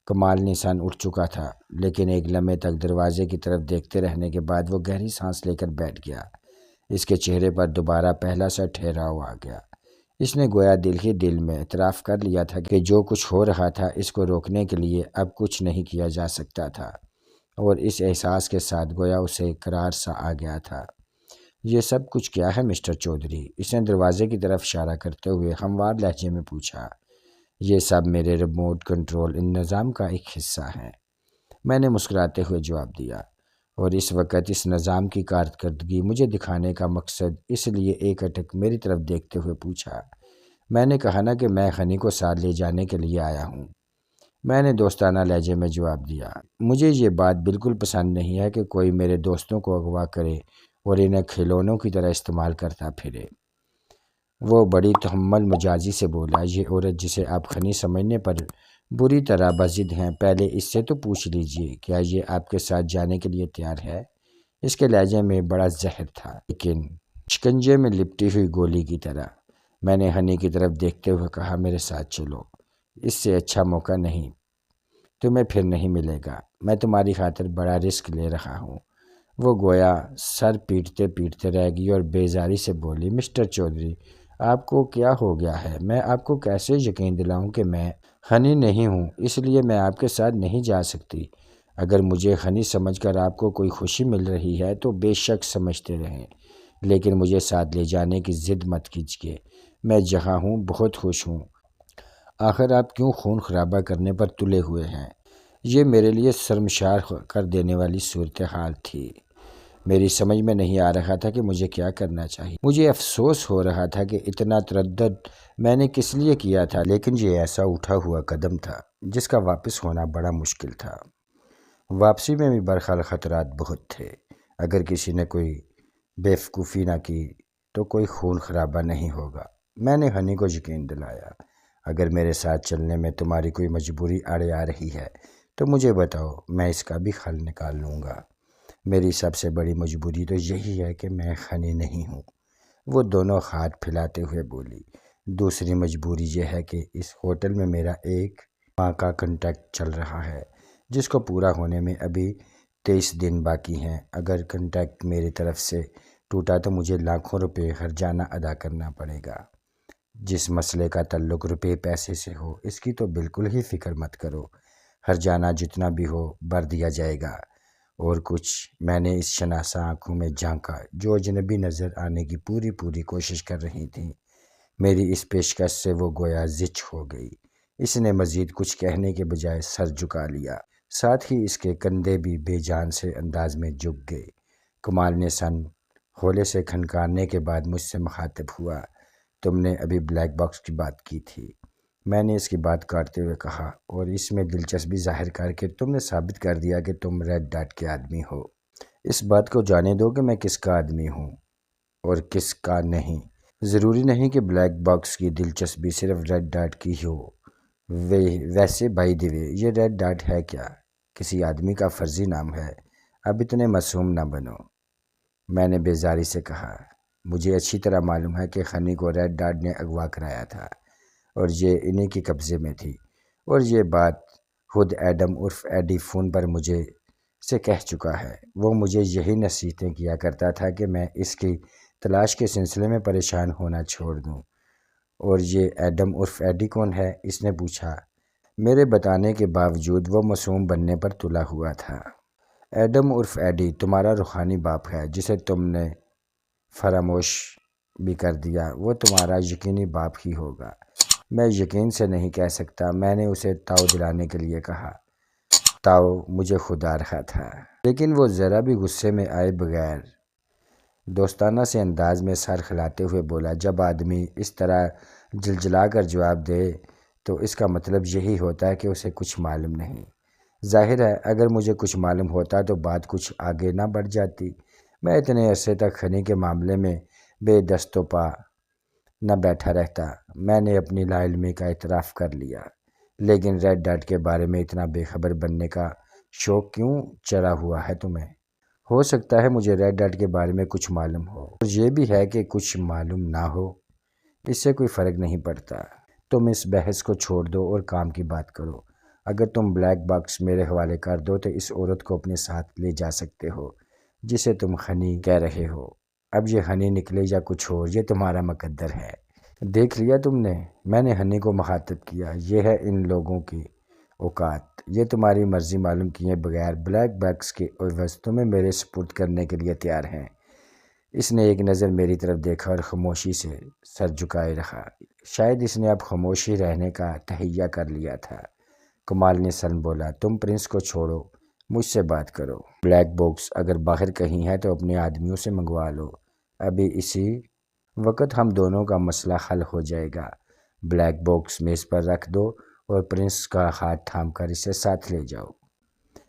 کمال نیسن اٹھ چکا تھا، لیکن ایک لمحے تک دروازے کی طرف دیکھتے رہنے کے بعد وہ گہری سانس لے کر بیٹھ گیا۔ اس کے چہرے پر دوبارہ پہلا سا ٹھہراؤ آ گیا۔ اس نے گویا دل ہی دل میں اعتراف کر لیا تھا کہ جو کچھ ہو رہا تھا اس کو روکنے کے لیے اب کچھ نہیں کیا جا سکتا تھا، اور اس احساس کے ساتھ گویا اسے قرار سا آ گیا تھا۔ یہ سب کچھ کیا ہے مسٹر چودھری؟ اس نے دروازے کی طرف اشارہ کرتے ہوئے ہموار لہجے میں پوچھا۔ یہ سب میرے ریموٹ کنٹرول نظام کا ایک حصہ ہے، میں نے مسکراتے ہوئے جواب دیا۔ اور اس وقت اس نظام کی کارکردگی مجھے دکھانے کا مقصد اس لیے ایک اٹک میری طرف دیکھتے ہوئے پوچھا۔ میں نے کہا نا کہ میں ہنی کو ساتھ لے جانے کے لیے آیا ہوں۔ میں نے دوستانہ لہجے میں جواب دیا۔ مجھے یہ بات بالکل پسند نہیں ہے کہ کوئی میرے دوستوں کو اغوا کرے اور انہیں کھلونوں کی طرح استعمال کرتا پھرے۔ وہ بڑی تحمل مجازی سے بولا، یہ عورت جسے آپ ہنی سمجھنے پر بری طرح بضد ہیں، پہلے اس سے تو پوچھ لیجئے کیا یہ آپ کے ساتھ جانے کے لیے تیار ہے؟ اس کے لہجے میں بڑا زہر تھا، لیکن شکنجے میں لپٹی ہوئی گولی کی طرح۔ میں نے ہنی کی طرف دیکھتے ہوئے کہا، میرے ساتھ چلو، اس سے اچھا موقع نہیں تمہیں پھر نہیں ملے گا۔ میں تمہاری خاطر بڑا رسک لے رہا ہوں۔ وہ گویا سر پیٹتے پیٹتے رہ گئی اور بیزاری سے بولی، مسٹر چودھری آپ کو کیا ہو گیا ہے؟ میں آپ کو کیسے یقین دلاؤں کہ میں ہنی نہیں ہوں، اس لیے میں آپ کے ساتھ نہیں جا سکتی۔ اگر مجھے ہنی سمجھ کر آپ کو کوئی خوشی مل رہی ہے تو بے شک سمجھتے رہیں، لیکن مجھے ساتھ لے جانے کی ضد مت کیجیے۔ میں جہاں ہوں بہت خوش ہوں۔ آخر آپ کیوں خون خرابہ کرنے پر تلے ہوئے ہیں؟ یہ میرے لیے شرمسار کر دینے والی صورتحال تھی۔ میری سمجھ میں نہیں آ رہا تھا کہ مجھے کیا کرنا چاہیے۔ مجھے افسوس ہو رہا تھا کہ اتنا تردد میں نے کس لیے کیا تھا، لیکن یہ ایسا اٹھا ہوا قدم تھا جس کا واپس ہونا بڑا مشکل تھا۔ واپسی میں بھی برحال خطرات بہت تھے۔ اگر کسی نے کوئی بیوقوفی نہ کی تو کوئی خون خرابہ نہیں ہوگا۔ میں نے ہنی کو یقین دلایا، اگر میرے ساتھ چلنے میں تمہاری کوئی مجبوری آڑے آ رہی ہے تو مجھے بتاؤ، میں اس کا بھی حل نکال لوں گا۔ میری سب سے بڑی مجبوری تو یہی ہے کہ میں ہنی نہیں ہوں، وہ دونوں ہاتھ پھیلاتے ہوئے بولی۔ دوسری مجبوری یہ ہے کہ اس ہوٹل میں میرا ایک ماہ کا کنٹریکٹ چل رہا ہے، جس کو پورا ہونے میں ابھی 23 دن باقی ہیں۔ اگر کنٹریکٹ میری طرف سے ٹوٹا تو مجھے لاکھوں روپے ہرجانہ ادا کرنا پڑے گا۔ جس مسئلے کا تعلق روپے پیسے سے ہو، اس کی تو بالکل ہی فکر مت کرو، ہرجانہ جتنا بھی ہو بھر دیا جائے گا۔ اور کچھ؟ میں نے اس شناسہ آنکھوں میں جھانکا جو اجنبی نظر آنے کی پوری کوشش کر رہی تھیں۔ میری اس پیشکش سے وہ گویا زچ ہو گئی۔ اس نے مزید کچھ کہنے کے بجائے سر جھکا لیا، ساتھ ہی اس کے کندھے بھی بے جان سے انداز میں جھک گئے۔ کمال نے سن ہولے سے کھنکارنے کے بعد مجھ سے مخاطب ہوا، تم نے ابھی بلیک باکس کی بات کی تھی۔ میں نے اس کی بات کاٹتے ہوئے کہا، اور اس میں دلچسپی ظاہر کر کے تم نے ثابت کر دیا کہ تم ریڈ ڈاٹ کے آدمی ہو۔ اس بات کو جانے دو کہ میں کس کا آدمی ہوں اور کس کا نہیں۔ ضروری نہیں کہ بلیک باکس کی دلچسپی صرف ریڈ ڈاٹ کی ہو۔ ویسے بائی دی وے، یہ ریڈ ڈاٹ ہے کیا؟ کسی آدمی کا فرضی نام ہے؟ اب اتنے معصوم نہ بنو۔ میں نے بیزاری سے کہا، مجھے اچھی طرح معلوم ہے کہ ہنی کو ریڈ ڈاٹ نے اغوا کرایا تھا اور یہ انہی کے قبضے میں تھی، اور یہ بات خود ایڈم عرف ایڈی فون پر مجھے سے کہہ چکا ہے۔ وہ مجھے یہی نصیحتیں کیا کرتا تھا کہ میں اس کی تلاش کے سلسلے میں پریشان ہونا چھوڑ دوں۔ اور یہ ایڈم عرف ایڈی کون ہے؟ اس نے پوچھا۔ میرے بتانے کے باوجود وہ معصوم بننے پر تلا ہوا تھا۔ ایڈم عرف ایڈی تمہارا روحانی باپ ہے، جسے تم نے فراموش بھی کر دیا۔ وہ تمہارا یقینی باپ ہی ہوگا۔ میں یقین سے نہیں کہہ سکتا، میں نے اسے تاؤ دلانے کے لیے کہا۔ تاؤ مجھے خود آ رہا تھا، لیکن وہ ذرا بھی غصے میں آئے بغیر دوستانہ سے انداز میں سر ہلاتے ہوئے بولا، جب آدمی اس طرح جلجلا کر جواب دے تو اس کا مطلب یہی ہوتا ہے کہ اسے کچھ معلوم نہیں۔ ظاہر ہے اگر مجھے کچھ معلوم ہوتا تو بات کچھ آگے نہ بڑھ جاتی۔ میں اتنے عرصے تک ہنی کے معاملے میں بے دست و پا نہ بیٹھا رہتا۔ میں نے اپنی لا علمی کا اعتراف کر لیا، لیکن ریڈ ڈاٹ کے بارے میں اتنا بے خبر بننے کا شوق کیوں چڑھا ہوا ہے تمہیں؟ ہو سکتا ہے مجھے ریڈ ڈاٹ کے بارے میں کچھ معلوم ہو، اور یہ بھی ہے کہ کچھ معلوم نہ ہو، اس سے کوئی فرق نہیں پڑتا۔ تم اس بحث کو چھوڑ دو اور کام کی بات کرو۔ اگر تم بلیک باکس میرے حوالے کر دو تو اس عورت کو اپنے ساتھ لے جا سکتے ہو جسے تم ہنی کہہ رہے ہو۔ اب یہ ہنی نکلے یا کچھ اور، یہ تمہارا مقدر ہے۔ دیکھ لیا تم نے؟ میں نے ہنی کو مخاطب کیا، یہ ہے ان لوگوں کی اوقات، یہ تمہاری مرضی معلوم کیے بغیر بلیک باکس کے عوض تمہیں میرے سپرد کرنے کے لیے تیار ہیں۔ اس نے ایک نظر میری طرف دیکھا اور خاموشی سے سر جھکائے رکھا۔ شاید اس نے اب خاموشی رہنے کا تہیہ کر لیا تھا۔ کمال نے سن بولا، تم پرنس کو چھوڑو، مجھ سے بات کرو۔ بلیک باکس اگر باہر کہیں ہے تو اپنے آدمیوں سے منگوا لو، ابھی اسی وقت ہم دونوں کا مسئلہ حل ہو جائے گا۔ بلیک باکس میز پر رکھ دو اور پرنس کا ہاتھ تھام کر اسے ساتھ لے جاؤ۔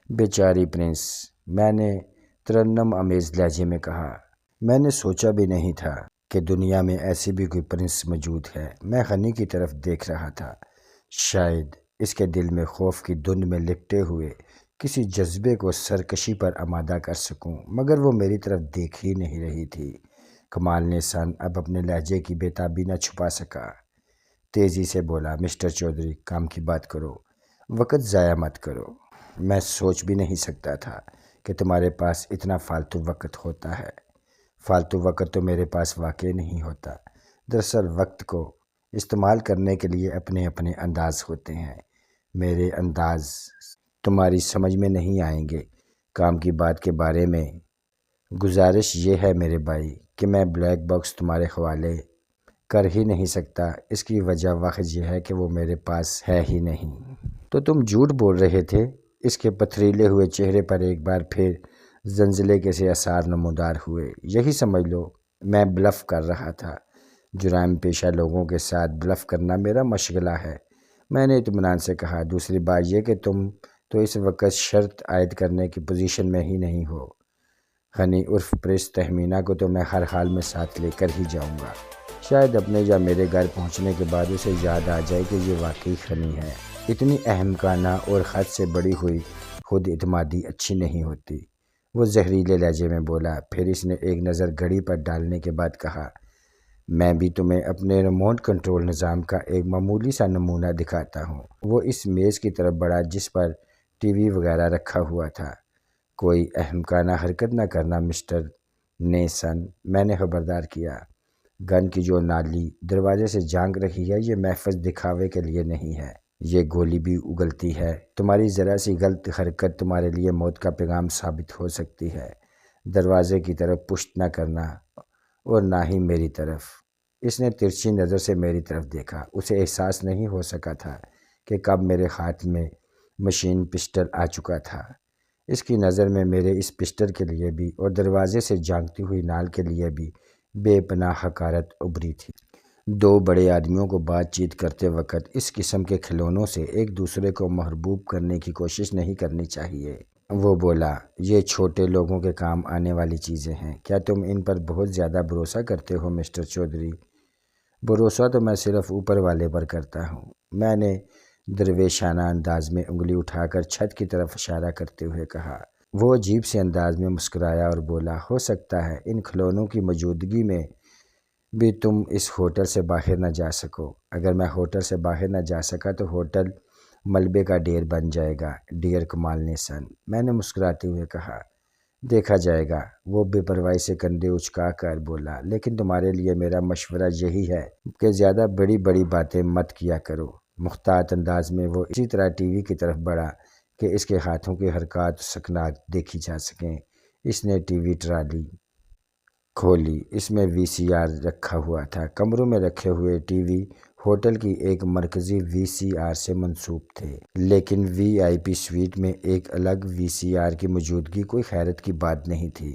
بیچاری پرنس، میں نے ترنم آمیز لہجے میں کہا۔ میں نے سوچا بھی نہیں تھا کہ دنیا میں ایسی بھی کوئی پرنس موجود ہے۔ میں غنی کی طرف دیکھ رہا تھا، شاید اس کے دل میں خوف کی دھند میں لپٹے ہوئے کسی جذبے کو سرکشی پر آمادہ کر سکوں، مگر وہ میری طرف دیکھ ہی نہیں رہی تھی۔ کمال نیسان اب اپنے لہجے کی بے تابی نہ چھپا سکا، تیزی سے بولا، مسٹر چودھری کام کی بات کرو، وقت ضائع مت کرو۔ میں سوچ بھی نہیں سکتا تھا کہ تمہارے پاس اتنا فالتو وقت ہوتا ہے۔ فالتو وقت تو میرے پاس واقع نہیں ہوتا۔ دراصل وقت کو استعمال کرنے کے لیے اپنے اپنے انداز ہوتے ہیں۔ میرے انداز تمہاری سمجھ میں نہیں آئیں گے۔ کام کی بات کے بارے میں گزارش یہ ہے میرے بھائی کہ میں بلیک باکس تمہارے حوالے کر ہی نہیں سکتا۔ اس کی وجہ واحد یہ ہے کہ وہ میرے پاس ہے ہی نہیں۔ تو تم جھوٹ بول رہے تھے؟ اس کے پتھریلے ہوئے چہرے پر ایک بار پھر زلزلے کے سے آثار نمودار ہوئے۔ یہی سمجھ لو میں بلف کر رہا تھا۔ جرائم پیشہ لوگوں کے ساتھ بلف کرنا میرا مشغلہ ہے، میں نے اطمینان سے کہا۔ دوسری بات یہ کہ تم تو اس وقت شرط عائد کرنے کی پوزیشن میں ہی نہیں ہو۔ غنی عرف پرنس تہمینہ کو تو میں ہر حال میں ساتھ لے کر ہی جاؤں گا۔ شاید اپنے یا میرے گھر پہنچنے کے بعد اسے یاد آ جائے کہ یہ واقعی غنی ہے۔ اتنی احمقانہ اور حد سے بڑی ہوئی خود اعتمادی اچھی نہیں ہوتی، وہ زہریلے لہجے میں بولا۔ پھر اس نے ایک نظر گھڑی پر ڈالنے کے بعد کہا، میں بھی تمہیں اپنے ریموٹ کنٹرول نظام کا ایک معمولی سا نمونہ دکھاتا ہوں۔ وہ اس میز کی طرف بڑھا جس پر ٹی وی وغیرہ رکھا ہوا تھا۔ کوئی احمقانہ حرکت نہ کرنا مسٹر نیسن، میں نے خبردار کیا۔ گن کی جو نالی دروازے سے جھانک رہی ہے یہ محض دکھاوے کے لیے نہیں ہے، یہ گولی بھی اگلتی ہے۔ تمہاری ذرا سی غلط حرکت تمہارے لیے موت کا پیغام ثابت ہو سکتی ہے۔ دروازے کی طرف پشت نہ کرنا اور نہ ہی میری طرف۔ اس نے ترچھی نظر سے میری طرف دیکھا۔ اسے احساس نہیں ہو سکا تھا کہ کب میرے ہاتھ میں مشین پسٹل آ چکا تھا۔ اس کی نظر میں میرے اس پسٹل کے لیے بھی اور دروازے سے جھانکتی ہوئی نال کے لیے بھی بے پناہ حقارت ابھری تھی۔ دو بڑے آدمیوں کو بات چیت کرتے وقت اس قسم کے کھلونوں سے ایک دوسرے کو محبوب کرنے کی کوشش نہیں کرنی چاہیے۔ وہ بولا، یہ چھوٹے لوگوں کے کام آنے والی چیزیں ہیں، کیا تم ان پر بہت زیادہ بھروسہ کرتے ہو مسٹر چودھری؟ بھروسہ تو میں صرف اوپر والے پر کرتا ہوں، میں نے درویشانہ انداز میں انگلی اٹھا کر چھت کی طرف اشارہ کرتے ہوئے کہا۔ وہ عجیب سے انداز میں مسکرایا اور بولا، ہو سکتا ہے ان کھلونوں کی موجودگی میں بھی تم اس ہوٹل سے باہر نہ جا سکو۔ اگر میں ہوٹل سے باہر نہ جا سکا تو ہوٹل ملبے کا ڈھیر بن جائے گا ڈیئر کمال نیسن، میں نے مسکراتے ہوئے کہا۔ دیکھا جائے گا، وہ بے پرواہی سے کندھے اچکا کر بولا، لیکن تمہارے لیے میرا مشورہ یہی ہے کہ زیادہ بڑی بڑی باتیں مت کیا کرو۔ محتاط انداز میں وہ اسی طرح ٹی وی کی طرف بڑھا کہ اس کے ہاتھوں کی حرکات سکناک دیکھی جا سکیں۔ اس نے ٹی وی ٹرالی کھولی، اس میں وی سی آر رکھا ہوا تھا۔ کمروں میں رکھے ہوئے ٹی وی ہوٹل کی ایک مرکزی وی سی آر سے منسوب تھے، لیکن وی آئی پی سویٹ میں ایک الگ وی سی آر کی موجودگی کوئی حیرت کی بات نہیں تھی۔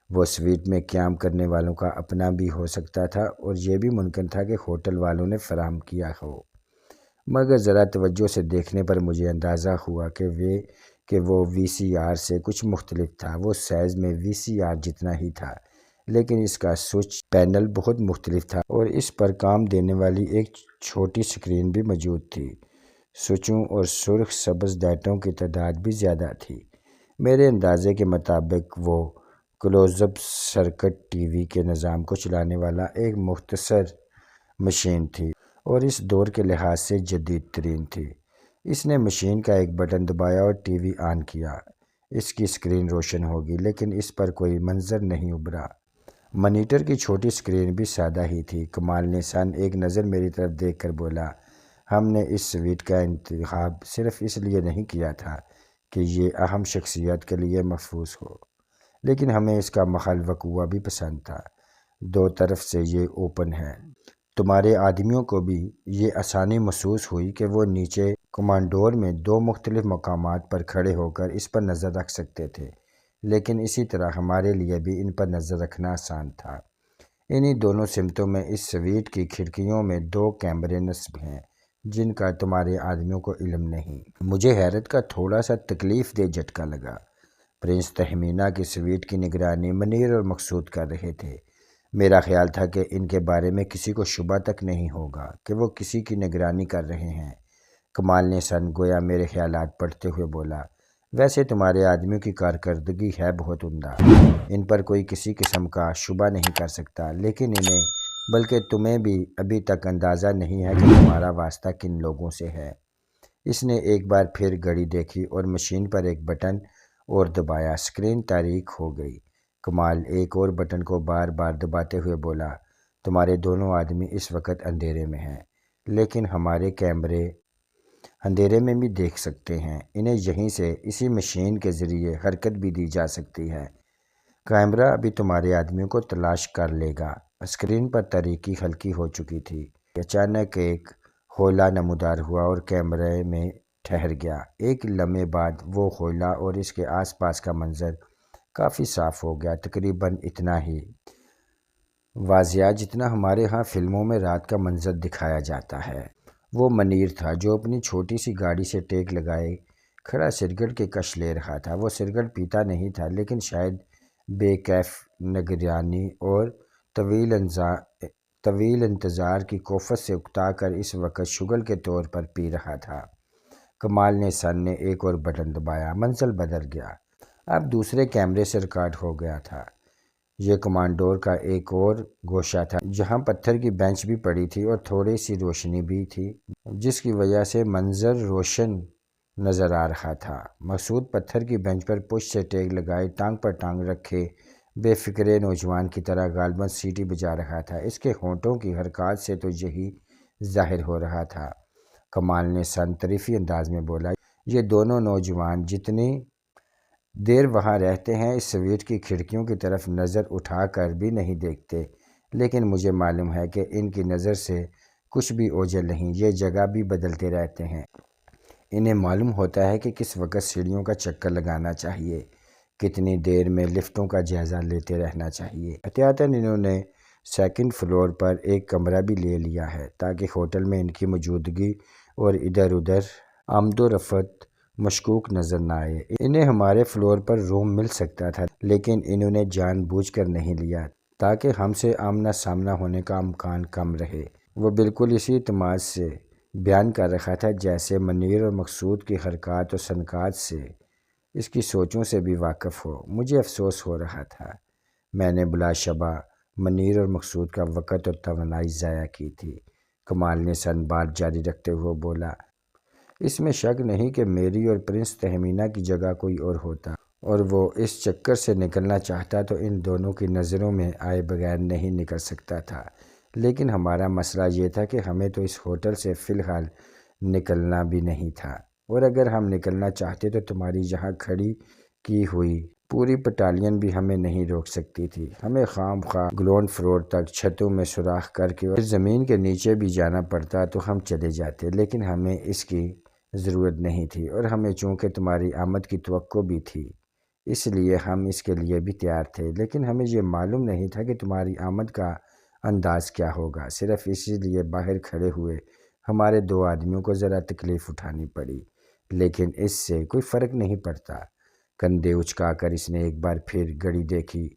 وہ سویٹ میں قیام کرنے والوں کا اپنا بھی ہو سکتا تھا اور یہ بھی ممکن تھا کہ ہوٹل والوں نے فراہم کیا ہو، مگر ذرا توجہ سے دیکھنے پر مجھے اندازہ ہوا کہ وہ وی سی آر سے کچھ مختلف تھا۔ وہ سائز میں وی سی آر جتنا ہی تھا، لیکن اس کا سوئچ پینل بہت مختلف تھا اور اس پر کام دینے والی ایک چھوٹی سکرین بھی موجود تھی۔ سوئچوں اور سرخ سبز لائٹوں کی تعداد بھی زیادہ تھی۔ میرے اندازے کے مطابق وہ close up circuit T V کے نظام کو چلانے والا ایک مختصر مشین تھی اور اس دور کے لحاظ سے جدید ترین تھی۔ اس نے مشین کا ایک بٹن دبایا اور ٹی وی آن کیا۔ اس کی سکرین روشن ہوگی، لیکن اس پر کوئی منظر نہیں ابھرا۔ مانیٹر کی چھوٹی سکرین بھی سادہ ہی تھی۔ کمال نیسن ایک نظر میری طرف دیکھ کر بولا، ہم نے اس سویٹ کا انتخاب صرف اس لیے نہیں کیا تھا کہ یہ اہم شخصیات کے لیے محفوظ ہو، لیکن ہمیں اس کا محل وقوع بھی پسند تھا۔ دو طرف سے یہ اوپن ہے، تمہارے آدمیوں کو بھی یہ آسانی محسوس ہوئی کہ وہ نیچے کمانڈور میں 2 مختلف مقامات پر کھڑے ہو کر اس پر نظر رکھ سکتے تھے، لیکن اسی طرح ہمارے لیے بھی ان پر نظر رکھنا آسان تھا۔ انہی دونوں سمتوں میں اس سویٹ کی کھڑکیوں میں 2 کیمرے نصب ہیں جن کا تمہارے آدمیوں کو علم نہیں۔ مجھے حیرت کا تھوڑا سا تکلیف دہ جھٹکا لگا۔ پرنس تہمینہ کی سویٹ کی نگرانی منیر اور مقصود کر رہے تھے۔ میرا خیال تھا کہ ان کے بارے میں کسی کو شبہ تک نہیں ہوگا کہ وہ کسی کی نگرانی کر رہے ہیں۔ کمال نے سن گویا میرے خیالات پڑھتے ہوئے بولا، ویسے تمہارے آدمیوں کی کارکردگی ہے بہت عمدہ، ان پر کوئی کسی قسم کا شبہ نہیں کر سکتا، لیکن انہیں بلکہ تمہیں بھی ابھی تک اندازہ نہیں ہے کہ تمہارا واسطہ کن لوگوں سے ہے۔ اس نے ایک بار پھر گھڑی دیکھی اور مشین پر ایک بٹن اور دبایا۔ اسکرین تاریک ہو گئی۔ کمال ایک اور بٹن کو بار بار دباتے ہوئے بولا، تمہارے دونوں آدمی اس وقت اندھیرے میں ہیں، لیکن ہمارے کیمرے اندھیرے میں بھی دیکھ سکتے ہیں۔ انہیں یہیں سے اسی مشین کے ذریعے حرکت بھی دی جا سکتی ہے۔ کیمرہ ابھی تمہارے آدمیوں کو تلاش کر لے گا۔ اسکرین پر تاریکی ہلکی ہو چکی تھی۔ اچانک ایک ہولہ نمودار ہوا اور کیمرے میں ٹھہر گیا۔ ایک لمحے بعد وہ ہولہ اور اس کے آس پاس کا منظر کافی صاف ہو گیا، تقریباً اتنا ہی واضح جتنا ہمارے ہاں فلموں میں رات کا منظر دکھایا جاتا ہے۔ وہ منیر تھا جو اپنی چھوٹی سی گاڑی سے ٹیک لگائے کھڑا سگریٹ کی کش لے رہا تھا۔ وہ سگریٹ پیتا نہیں تھا، لیکن شاید بے کیف نگرانی اور طویل انتظار کی کوفت سے اکتا کر اس وقت شگل کے طور پر پی رہا تھا۔ کمال نے سن نے ایک اور بٹن دبایا۔ منظر بدل گیا۔ اب دوسرے کیمرے سے ریکارڈ ہو گیا تھا۔ یہ کمانڈور کا ایک اور گوشہ تھا جہاں پتھر کی بینچ بھی پڑی تھی اور تھوڑی سی روشنی بھی تھی، جس کی وجہ سے منظر روشن نظر آ رہا تھا۔ مقصود پتھر کی بینچ پر پشت سے ٹیک لگائے ٹانگ پر ٹانگ رکھے بے فکرے نوجوان کی طرح غالباً سیٹی بجا رہا تھا۔ اس کے ہونٹوں کی حرکات سے تو یہی ظاہر ہو رہا تھا۔ کمال نے سنتریفی انداز میں بولا، یہ دونوں نوجوان جتنی دیر وہاں رہتے ہیں اس سویٹ کی کھڑکیوں کی طرف نظر اٹھا کر بھی نہیں دیکھتے، لیکن مجھے معلوم ہے کہ ان کی نظر سے کچھ بھی اوجھل نہیں۔ یہ جگہ بھی بدلتے رہتے ہیں۔ انہیں معلوم ہوتا ہے کہ کس وقت سیڑھیوں کا چکر لگانا چاہیے، کتنی دیر میں لفٹوں کا جائزہ لیتے رہنا چاہیے۔ احتیاطاً انہوں نے سیکنڈ فلور پر ایک کمرہ بھی لے لیا ہے تاکہ ہوٹل میں ان کی موجودگی اور ادھر ادھر آمد و رفت مشکوک نظر نہ آئے۔ انہیں ہمارے فلور پر روم مل سکتا تھا، لیکن انہوں نے جان بوجھ کر نہیں لیا تاکہ ہم سے آمنا سامنا ہونے کا امکان کم رہے۔ وہ بالکل اسی اعتماد سے بیان کر رہا تھا جیسے منیر اور مقصود کی حرکات اور سکنات سے، اس کی سوچوں سے بھی واقف ہو۔ مجھے افسوس ہو رہا تھا میں نے بلا شبہ منیر اور مقصود کا وقت اور توانائی ضائع کی تھی۔ کمال نے سن بات جاری رکھتے ہوئے بولا، اس میں شک نہیں کہ میری اور پرنس تہمینہ کی جگہ کوئی اور ہوتا اور وہ اس چکر سے نکلنا چاہتا تو ان دونوں کی نظروں میں آئے بغیر نہیں نکل سکتا تھا، لیکن ہمارا مسئلہ یہ تھا کہ ہمیں تو اس ہوٹل سے فی الحال نکلنا بھی نہیں تھا، اور اگر ہم نکلنا چاہتے تو تمہاری یہاں کھڑی کی ہوئی پوری بٹالین بھی ہمیں نہیں روک سکتی تھی۔ ہمیں خام خواہ گراؤنڈ فلور تک چھتوں میں سوراخ کر کے اور زمین کے نیچے بھی جانا پڑتا تو ہم چلے جاتے، لیکن ہمیں اس کی ضرورت نہیں تھی، اور ہمیں چونکہ تمہاری آمد کی توقع بھی تھی اس لیے ہم اس کے لیے بھی تیار تھے، لیکن ہمیں یہ معلوم نہیں تھا کہ تمہاری آمد کا انداز کیا ہوگا۔ صرف اسی لیے باہر کھڑے ہوئے ہمارے 2 آدمیوں کو ذرا تکلیف اٹھانی پڑی، لیکن اس سے کوئی فرق نہیں پڑتا۔ کندھے اچکا کر اس نے ایک بار پھر گھڑی دیکھی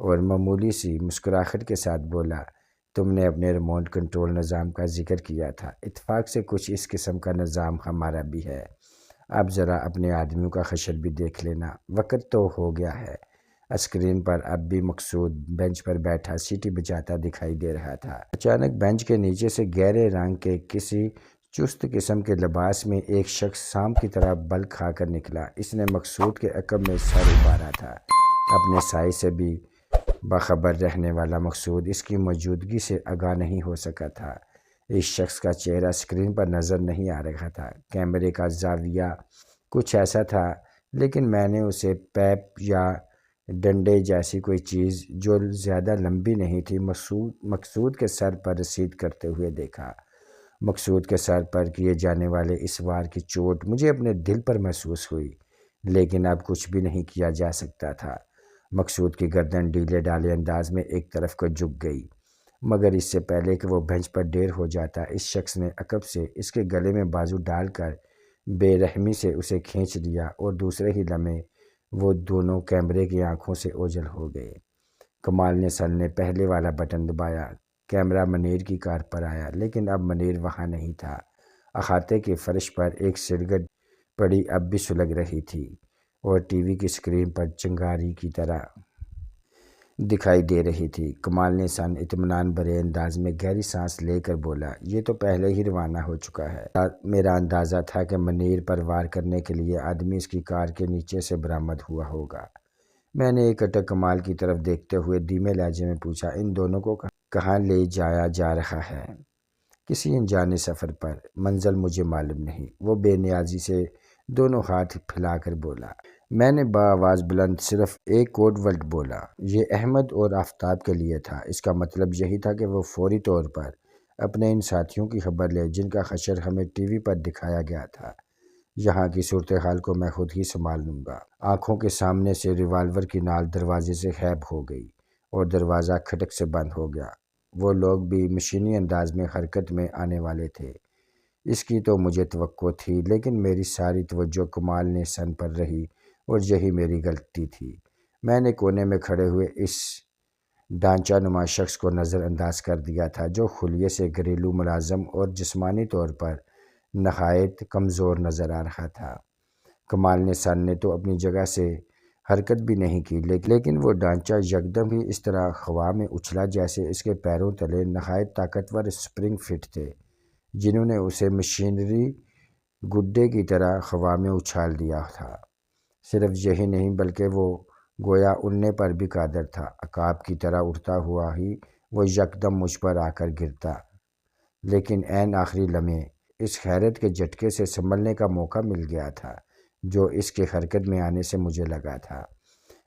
اور معمولی سی مسکراہٹ کے ساتھ بولا، تم نے اپنے ریموٹ کنٹرول نظام کا ذکر کیا تھا، اتفاق سے کچھ اس قسم کا نظام ہمارا بھی ہے۔ اب ذرا اپنے آدمیوں کا حشر بھی دیکھ لینا، وقت تو ہو گیا ہے۔ اسکرین پر اب بھی مقصود بینچ پر بیٹھا سیٹی بجاتا دکھائی دے رہا تھا۔ اچانک بینچ کے نیچے سے گہرے رنگ کے کسی چست قسم کے لباس میں ایک شخص سانپ کی طرح بل کھا کر نکلا۔ اس نے مقصود کے عقب میں سر ابھارا تھا۔ اپنے سائے سے بھی باخبر رہنے والا مقصود اس کی موجودگی سے آگاہ نہیں ہو سکا تھا۔ اس شخص کا چہرہ اسکرین پر نظر نہیں آ رہا تھا۔ کیمرے کا زاویہ کچھ ایسا تھا، لیکن میں نے اسے پیپ یا ڈنڈے جیسی کوئی چیز جو زیادہ لمبی نہیں تھی مقصود کے سر پر رسید کرتے ہوئے دیکھا۔ مقصود کے سر پر کیے جانے والے اس وار کی چوٹ مجھے اپنے دل پر محسوس ہوئی، لیکن اب کچھ بھی نہیں کیا جا سکتا تھا۔ مقصود کی گردن ڈھیلے ڈالے انداز میں ایک طرف کو جھک گئی، مگر اس سے پہلے کہ وہ بینچ پر ڈیر ہو جاتا، اس شخص نے عقب سے اس کے گلے میں بازو ڈال کر بے رحمی سے اسے کھینچ لیا اور دوسرے ہی لمحے وہ دونوں کیمرے کی آنکھوں سے اوجھل ہو گئے۔ کمال نے سر نے پہلے والا بٹن دبایا۔ کیمرہ منیر کی کار پر آیا، لیکن اب منیر وہاں نہیں تھا۔ احاطے کے فرش پر ایک سگرٹ پڑی اب بھی سلگ رہی تھی اور ٹی وی کی اسکرین پر چنگاری کی طرح دکھائی دے رہی تھی۔ کمال نے اطمینان بھرے انداز میں گہری سانس لے کر بولا، یہ تو پہلے ہی روانہ ہو چکا ہے۔ میرا اندازہ تھا کہ منیر پر وار کرنے کے لیے آدمی اس کی کار کے نیچے سے برآمد ہوا ہوگا۔ میں نے ایک اٹک کمال کی طرف دیکھتے ہوئے دھیمے لہجے میں پوچھا، ان دونوں کو کہاں لے جایا جا رہا ہے؟ کسی انجانے سفر پر، منزل مجھے معلوم نہیں، وہ بے نیازی سے دونوں ہاتھ پھیلا کر بولا۔ میں نے بآواز بلند صرف ایک کوڈ ورڈ بولا۔ یہ احمد اور آفتاب کے لیے تھا۔ اس کا مطلب یہی تھا کہ وہ فوری طور پر اپنے ان ساتھیوں کی خبر لے جن کا حشر ہمیں ٹی وی پر دکھایا گیا تھا۔ یہاں کی صورتحال کو میں خود ہی سنبھال لوں گا۔ آنکھوں کے سامنے سے ریوالور کی نال دروازے سے غائب ہو گئی اور دروازہ کھٹک سے بند ہو گیا۔ وہ لوگ بھی مشینی انداز میں حرکت میں آنے والے تھے، اس کی تو مجھے توقع تھی، لیکن میری ساری توجہ کمال نے سن پر رہی اور یہی میری غلطی تھی۔ میں نے کونے میں کھڑے ہوئے اس ڈھانچہ نما شخص کو نظر انداز کر دیا تھا جو خلیے سے گھریلو ملازم اور جسمانی طور پر نہایت کمزور نظر آ رہا تھا۔ کمال نے سن نے تو اپنی جگہ سے حرکت بھی نہیں کی، لیکن وہ ڈھانچہ یکدم ہی اس طرح ہوا میں اچھلا جیسے اس کے پیروں تلے نہایت طاقتور اسپرنگ فٹ تھے جنہوں نے اسے مشینری گڈے کی طرح ہوا میں اچھال دیا تھا۔ صرف یہی نہیں بلکہ وہ گویا اڑنے پر بھی قادر تھا۔ عقاب کی طرح اڑتا ہوا ہی وہ یکدم مجھ پر آ کر گرتا، لیکن عین آخری لمحے اس حیرت کے جھٹکے سے سنبھلنے کا موقع مل گیا تھا جو اس کے حرکت میں آنے سے مجھے لگا تھا۔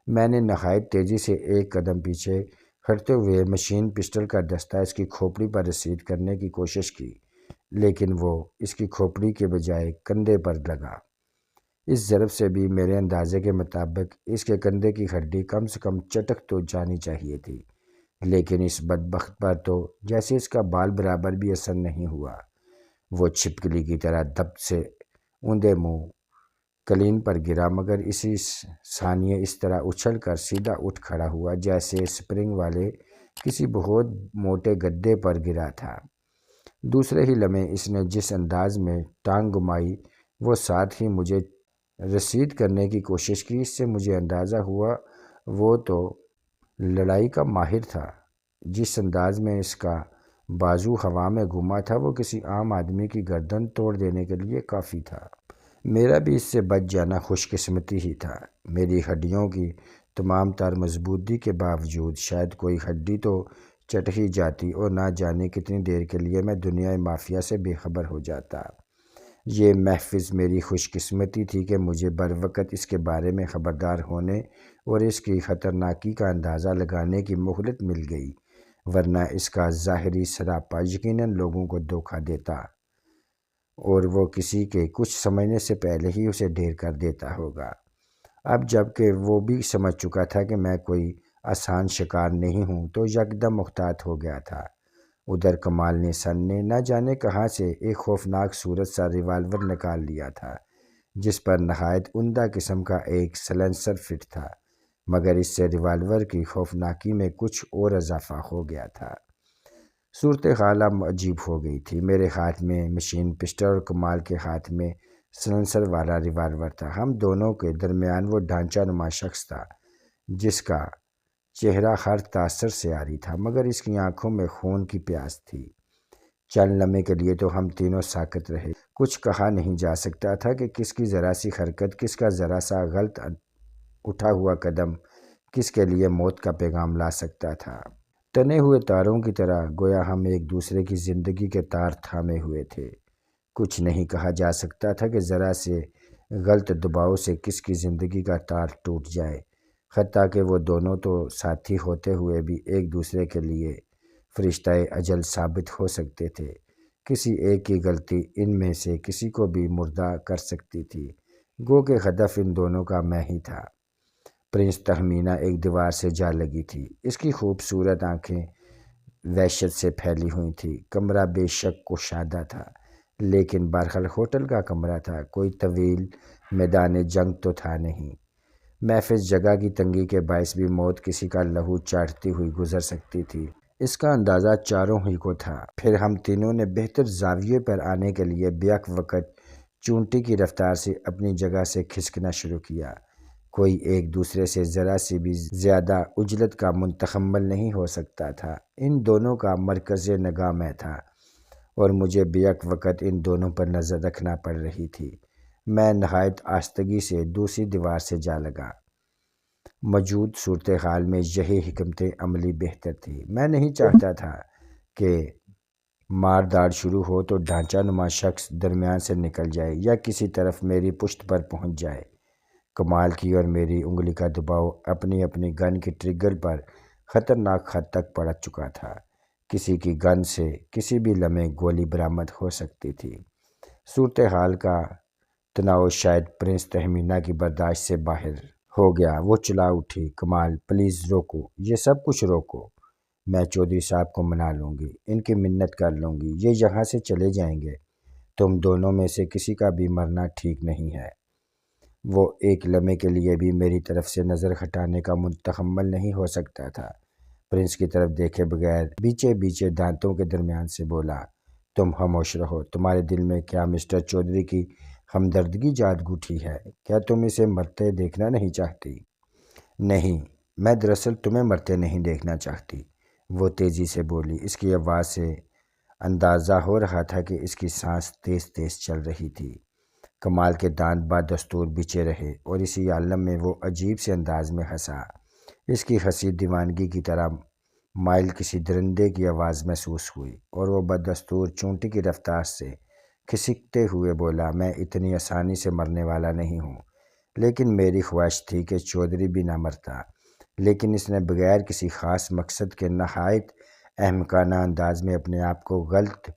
میں نے نہایت تیزی سے ایک قدم پیچھے ہٹتے ہوئے مشین پسٹل کا دستہ اس کی کھوپڑی پر رسید کرنے کی کوشش کی، لیکن وہ اس کی کھوپڑی کے بجائے کندھے پر لگا۔ اس ضرب سے بھی میرے اندازے کے مطابق اس کے کندھے کی ہڈی کم سے کم چٹک تو جانی چاہیے تھی، لیکن اس بدبخت پر تو جیسے اس کا بال برابر بھی اثر نہیں ہوا۔ وہ چھپکلی کی طرح دب سے اوندے منہ قالین پر گرا، مگر اسی ثانیے اس طرح اچھل کر سیدھا اٹھ کھڑا ہوا جیسے اسپرنگ والے کسی بہت موٹے گدے پر گرا تھا۔ دوسرے ہی لمحے اس نے جس انداز میں ٹانگ گھمائی وہ ساتھ ہی مجھے رسید کرنے کی کوشش کی، اس سے مجھے اندازہ ہوا وہ تو لڑائی کا ماہر تھا۔ جس انداز میں اس کا بازو ہوا میں گھوما تھا وہ کسی عام آدمی کی گردن توڑ دینے کے لیے کافی تھا۔ میرا بھی اس سے بچ جانا خوش قسمتی ہی تھا۔ میری ہڈیوں کی تمام تر مضبوطی کے باوجود شاید کوئی ہڈی تو چٹ ہی جاتی اور نہ جانے کتنی دیر کے لیے میں دنیا مافیا سے بے خبر ہو جاتا۔ یہ محض میری خوش قسمتی تھی کہ مجھے بروقت اس کے بارے میں خبردار ہونے اور اس کی خطرناکی کا اندازہ لگانے کی مہلت مل گئی، ورنہ اس کا ظاہری سراپا یقیناً لوگوں کو دھوکہ دیتا اور وہ کسی کے کچھ سمجھنے سے پہلے ہی اسے ڈھیر کر دیتا ہوگا۔ اب جب کہ وہ بھی سمجھ چکا تھا کہ میں کوئی آسان شکار نہیں ہوں تو یکدم محتاط ہو گیا تھا۔ ادھر کمال نے سن نے نہ جانے کہاں سے ایک خوفناک صورت سا ریوالور نکال لیا تھا جس پر نہایت عمدہ قسم کا ایک سلنسر فٹ تھا، مگر اس سے ریوالور کی خوفناکی میں کچھ اور اضافہ ہو گیا تھا۔ صورتحال اب عجیب ہو گئی تھی۔ میرے ہاتھ میں مشین پسٹل اور کمال کے ہاتھ میں سلنسر والا ریوالور تھا۔ ہم دونوں کے درمیان وہ ڈھانچہ نما شخص تھا جس کا چہرہ ہر تاثر سے عاری تھا، مگر اس کی آنکھوں میں خون کی پیاس تھی۔ چند لمحے کے لیے تو ہم تینوں ساکت رہے۔ کچھ کہا نہیں جا سکتا تھا کہ کس کی ذرا سی حرکت، کس کا ذرا سا غلط اٹھا ہوا قدم کس کے لیے موت کا پیغام لا سکتا تھا۔ تنے ہوئے تاروں کی طرح گویا ہم ایک دوسرے کی زندگی کے تار تھامے ہوئے تھے۔ کچھ نہیں کہا جا سکتا تھا کہ ذرا سے غلط دباؤ سے کس کی زندگی کا تار ٹوٹ جائے۔ حتیٰ کہ وہ دونوں تو ساتھی ہوتے ہوئے بھی ایک دوسرے کے لیے فرشتہ اجل ثابت ہو سکتے تھے۔ کسی ایک کی غلطی ان میں سے کسی کو بھی مردہ کر سکتی تھی، گو کہ ہدف ان دونوں کا میں ہی تھا۔ پرنس تہمینہ ایک دیوار سے جا لگی تھی، اس کی خوبصورت آنکھیں وحشت سے پھیلی ہوئی تھی۔ کمرہ بے شک کشادہ تھا، لیکن بہرحال ہوٹل کا کمرہ تھا، کوئی طویل میدان جنگ تو تھا نہیں۔ محفوظ جگہ کی تنگی کے باعث بھی موت کسی کا لہو چاٹتی ہوئی گزر سکتی تھی، اس کا اندازہ چاروں ہی کو تھا۔ پھر ہم تینوں نے بہتر زاویے پر آنے کے لیے بیک وقت چونٹی کی رفتار سے اپنی جگہ سے کھسکنا شروع کیا۔ کوئی ایک دوسرے سے ذرا سی بھی زیادہ عجلت کا متحمل نہیں ہو سکتا تھا۔ ان دونوں کا مرکز نگاہ میں تھا اور مجھے بیک وقت ان دونوں پر نظر رکھنا پڑ رہی تھی۔ میں نہایت آہستگی سے دوسری دیوار سے جا لگا۔ موجود صورتحال میں یہی حکمت عملی بہتر تھی۔ میں نہیں چاہتا تھا کہ مار داڑ شروع ہو تو ڈھانچہ نما شخص درمیان سے نکل جائے یا کسی طرف میری پشت پر پہنچ جائے۔ کمال کی اور میری انگلی کا دباؤ اپنی اپنی گن کے ٹریگر پر خطرناک حد تک پڑ چکا تھا۔ کسی کی گن سے کسی بھی لمحے گولی برآمد ہو سکتی تھی۔ صورتحال کا تناؤ شاید پرنس تہمینہ کی برداشت سے باہر ہو گیا۔ وہ چلا اٹھی، کمال پلیز روکو، یہ سب کچھ روکو۔ میں چودھری صاحب کو منا لوں گی، ان کی منت کر لوں گی، یہ یہاں سے چلے جائیں گے۔ تم دونوں میں سے کسی کا بھی مرنا ٹھیک نہیں ہے۔ وہ ایک لمحے کے لیے بھی میری طرف سے نظر ہٹانے کا متحمل نہیں ہو سکتا تھا۔ پرنس کی طرف دیکھے بغیر بیچے بیچے دانتوں کے درمیان سے بولا، تم خاموش رہو۔ تمہارے دل میں کیا مسٹر چودھری کی ہمدردگی جاگ اٹھی ہے؟ کیا تم اسے مرتے دیکھنا نہیں چاہتی؟ نہیں، میں دراصل تمہیں مرتے نہیں دیکھنا چاہتی، وہ تیزی سے بولی۔ اس کی آواز سے اندازہ ہو رہا تھا کہ اس کی سانس تیز تیز چل رہی تھی۔ کمال کے دانت بدستور بچے رہے اور اسی عالم میں وہ عجیب سے انداز میں ہنسا۔ اس کی ہنسی دیوانگی کی طرح مائل کسی درندے کی آواز محسوس ہوئی اور وہ بدستور چونٹی کی رفتار سے کھسکتے ہوئے بولا، میں اتنی آسانی سے مرنے والا نہیں ہوں، لیکن میری خواہش تھی کہ چودھری بھی نہ مرتا، لیکن اس نے بغیر کسی خاص مقصد کے نہایت احمقانہ انداز میں اپنے آپ کو غلط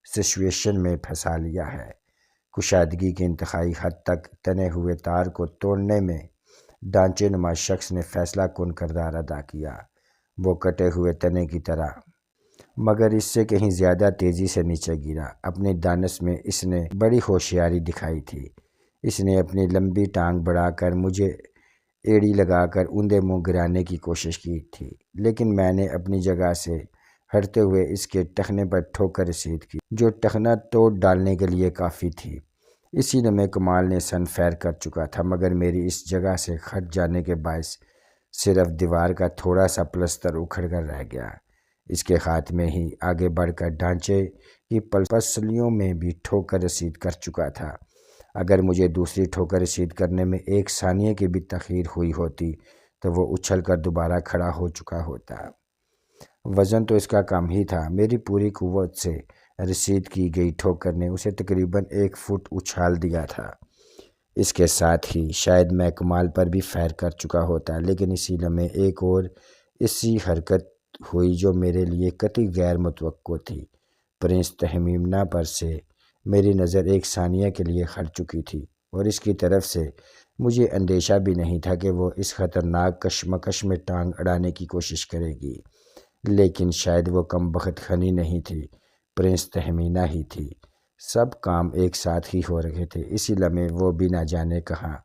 سچویشن میں پھنسا لیا ہے۔ کشادگی کی انتہائی حد تک تنے ہوئے تار کو توڑنے میں ڈھانچے نما شخص نے فیصلہ کن کردار ادا کیا۔ وہ کٹے ہوئے تنے کی طرح مگر اس سے کہیں زیادہ تیزی سے نیچے گرا۔ اپنی دانش میں اس نے بڑی ہوشیاری دکھائی تھی۔ اس نے اپنی لمبی ٹانگ بڑھا کر مجھے ایڑی لگا کر اوندے منہ گرانے کی کوشش کی تھی، لیکن میں نے اپنی جگہ سے ہٹتے ہوئے اس کے ٹخنے پر ٹھوکر رسید کی، جو ٹخنا توڑ ڈالنے کے لیے کافی تھی۔ اسی لمحے کمال نے سن فیر کر چکا تھا، مگر میری اس جگہ سے ہٹ جانے کے باعث صرف دیوار کا تھوڑا سا پلستر اکھڑ کر رہ گیا۔ اس کے ہاتھ میں ہی آگے بڑھ کر ڈھانچے کی پسلیوں میں بھی ٹھوکر رسید کر چکا تھا۔ اگر مجھے دوسری ٹھوکر رسید کرنے میں ایک ثانیے کی بھی تاخیر ہوئی ہوتی تو وہ اچھل کر دوبارہ کھڑا ہو چکا ہوتا۔ وزن تو اس کا کم ہی تھا، میری پوری قوت سے رسید کی گئی ٹھوکر نے اسے تقریباً 1 فٹ اچھال دیا تھا۔ اس کے ساتھ ہی شاید میں کمال پر بھی فائر کر چکا ہوتا، لیکن اسی لمحے ایک اور ایسی حرکت ہوئی جو میرے لیے قطعی غیر متوقع تھی۔ پرنس تہمینہ پر سے میری نظر ایک ثانیہ کے لیے ہٹ چکی تھی اور اس کی طرف سے مجھے اندیشہ بھی نہیں تھا کہ وہ اس خطرناک کشمکش میں ٹانگ اڑانے کی کوشش کرے گی، لیکن شاید وہ کم بخت خنی نہیں تھی، پرنس تہمینہ ہی تھی۔ سب کام ایک ساتھ ہی ہو رہے تھے۔ اسی لمحے وہ بھی نہ جانے کہاں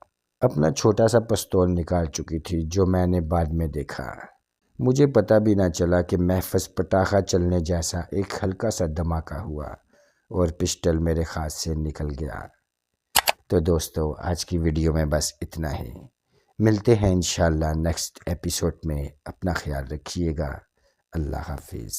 اپنا چھوٹا سا پستول نکال چکی تھی، جو میں نے بعد میں دیکھا۔ مجھے پتہ بھی نہ چلا کہ محض پٹاخہ چلنے جیسا ایک ہلکا سا دھماکہ ہوا اور پسٹل میرے ہاتھ سے نکل گیا۔ تو دوستو، آج کی ویڈیو میں بس اتنا ہی۔ ملتے ہیں انشاءاللہ نیکسٹ ایپیسوڈ میں۔ اپنا خیال رکھیے گا۔ اللہ حافظ۔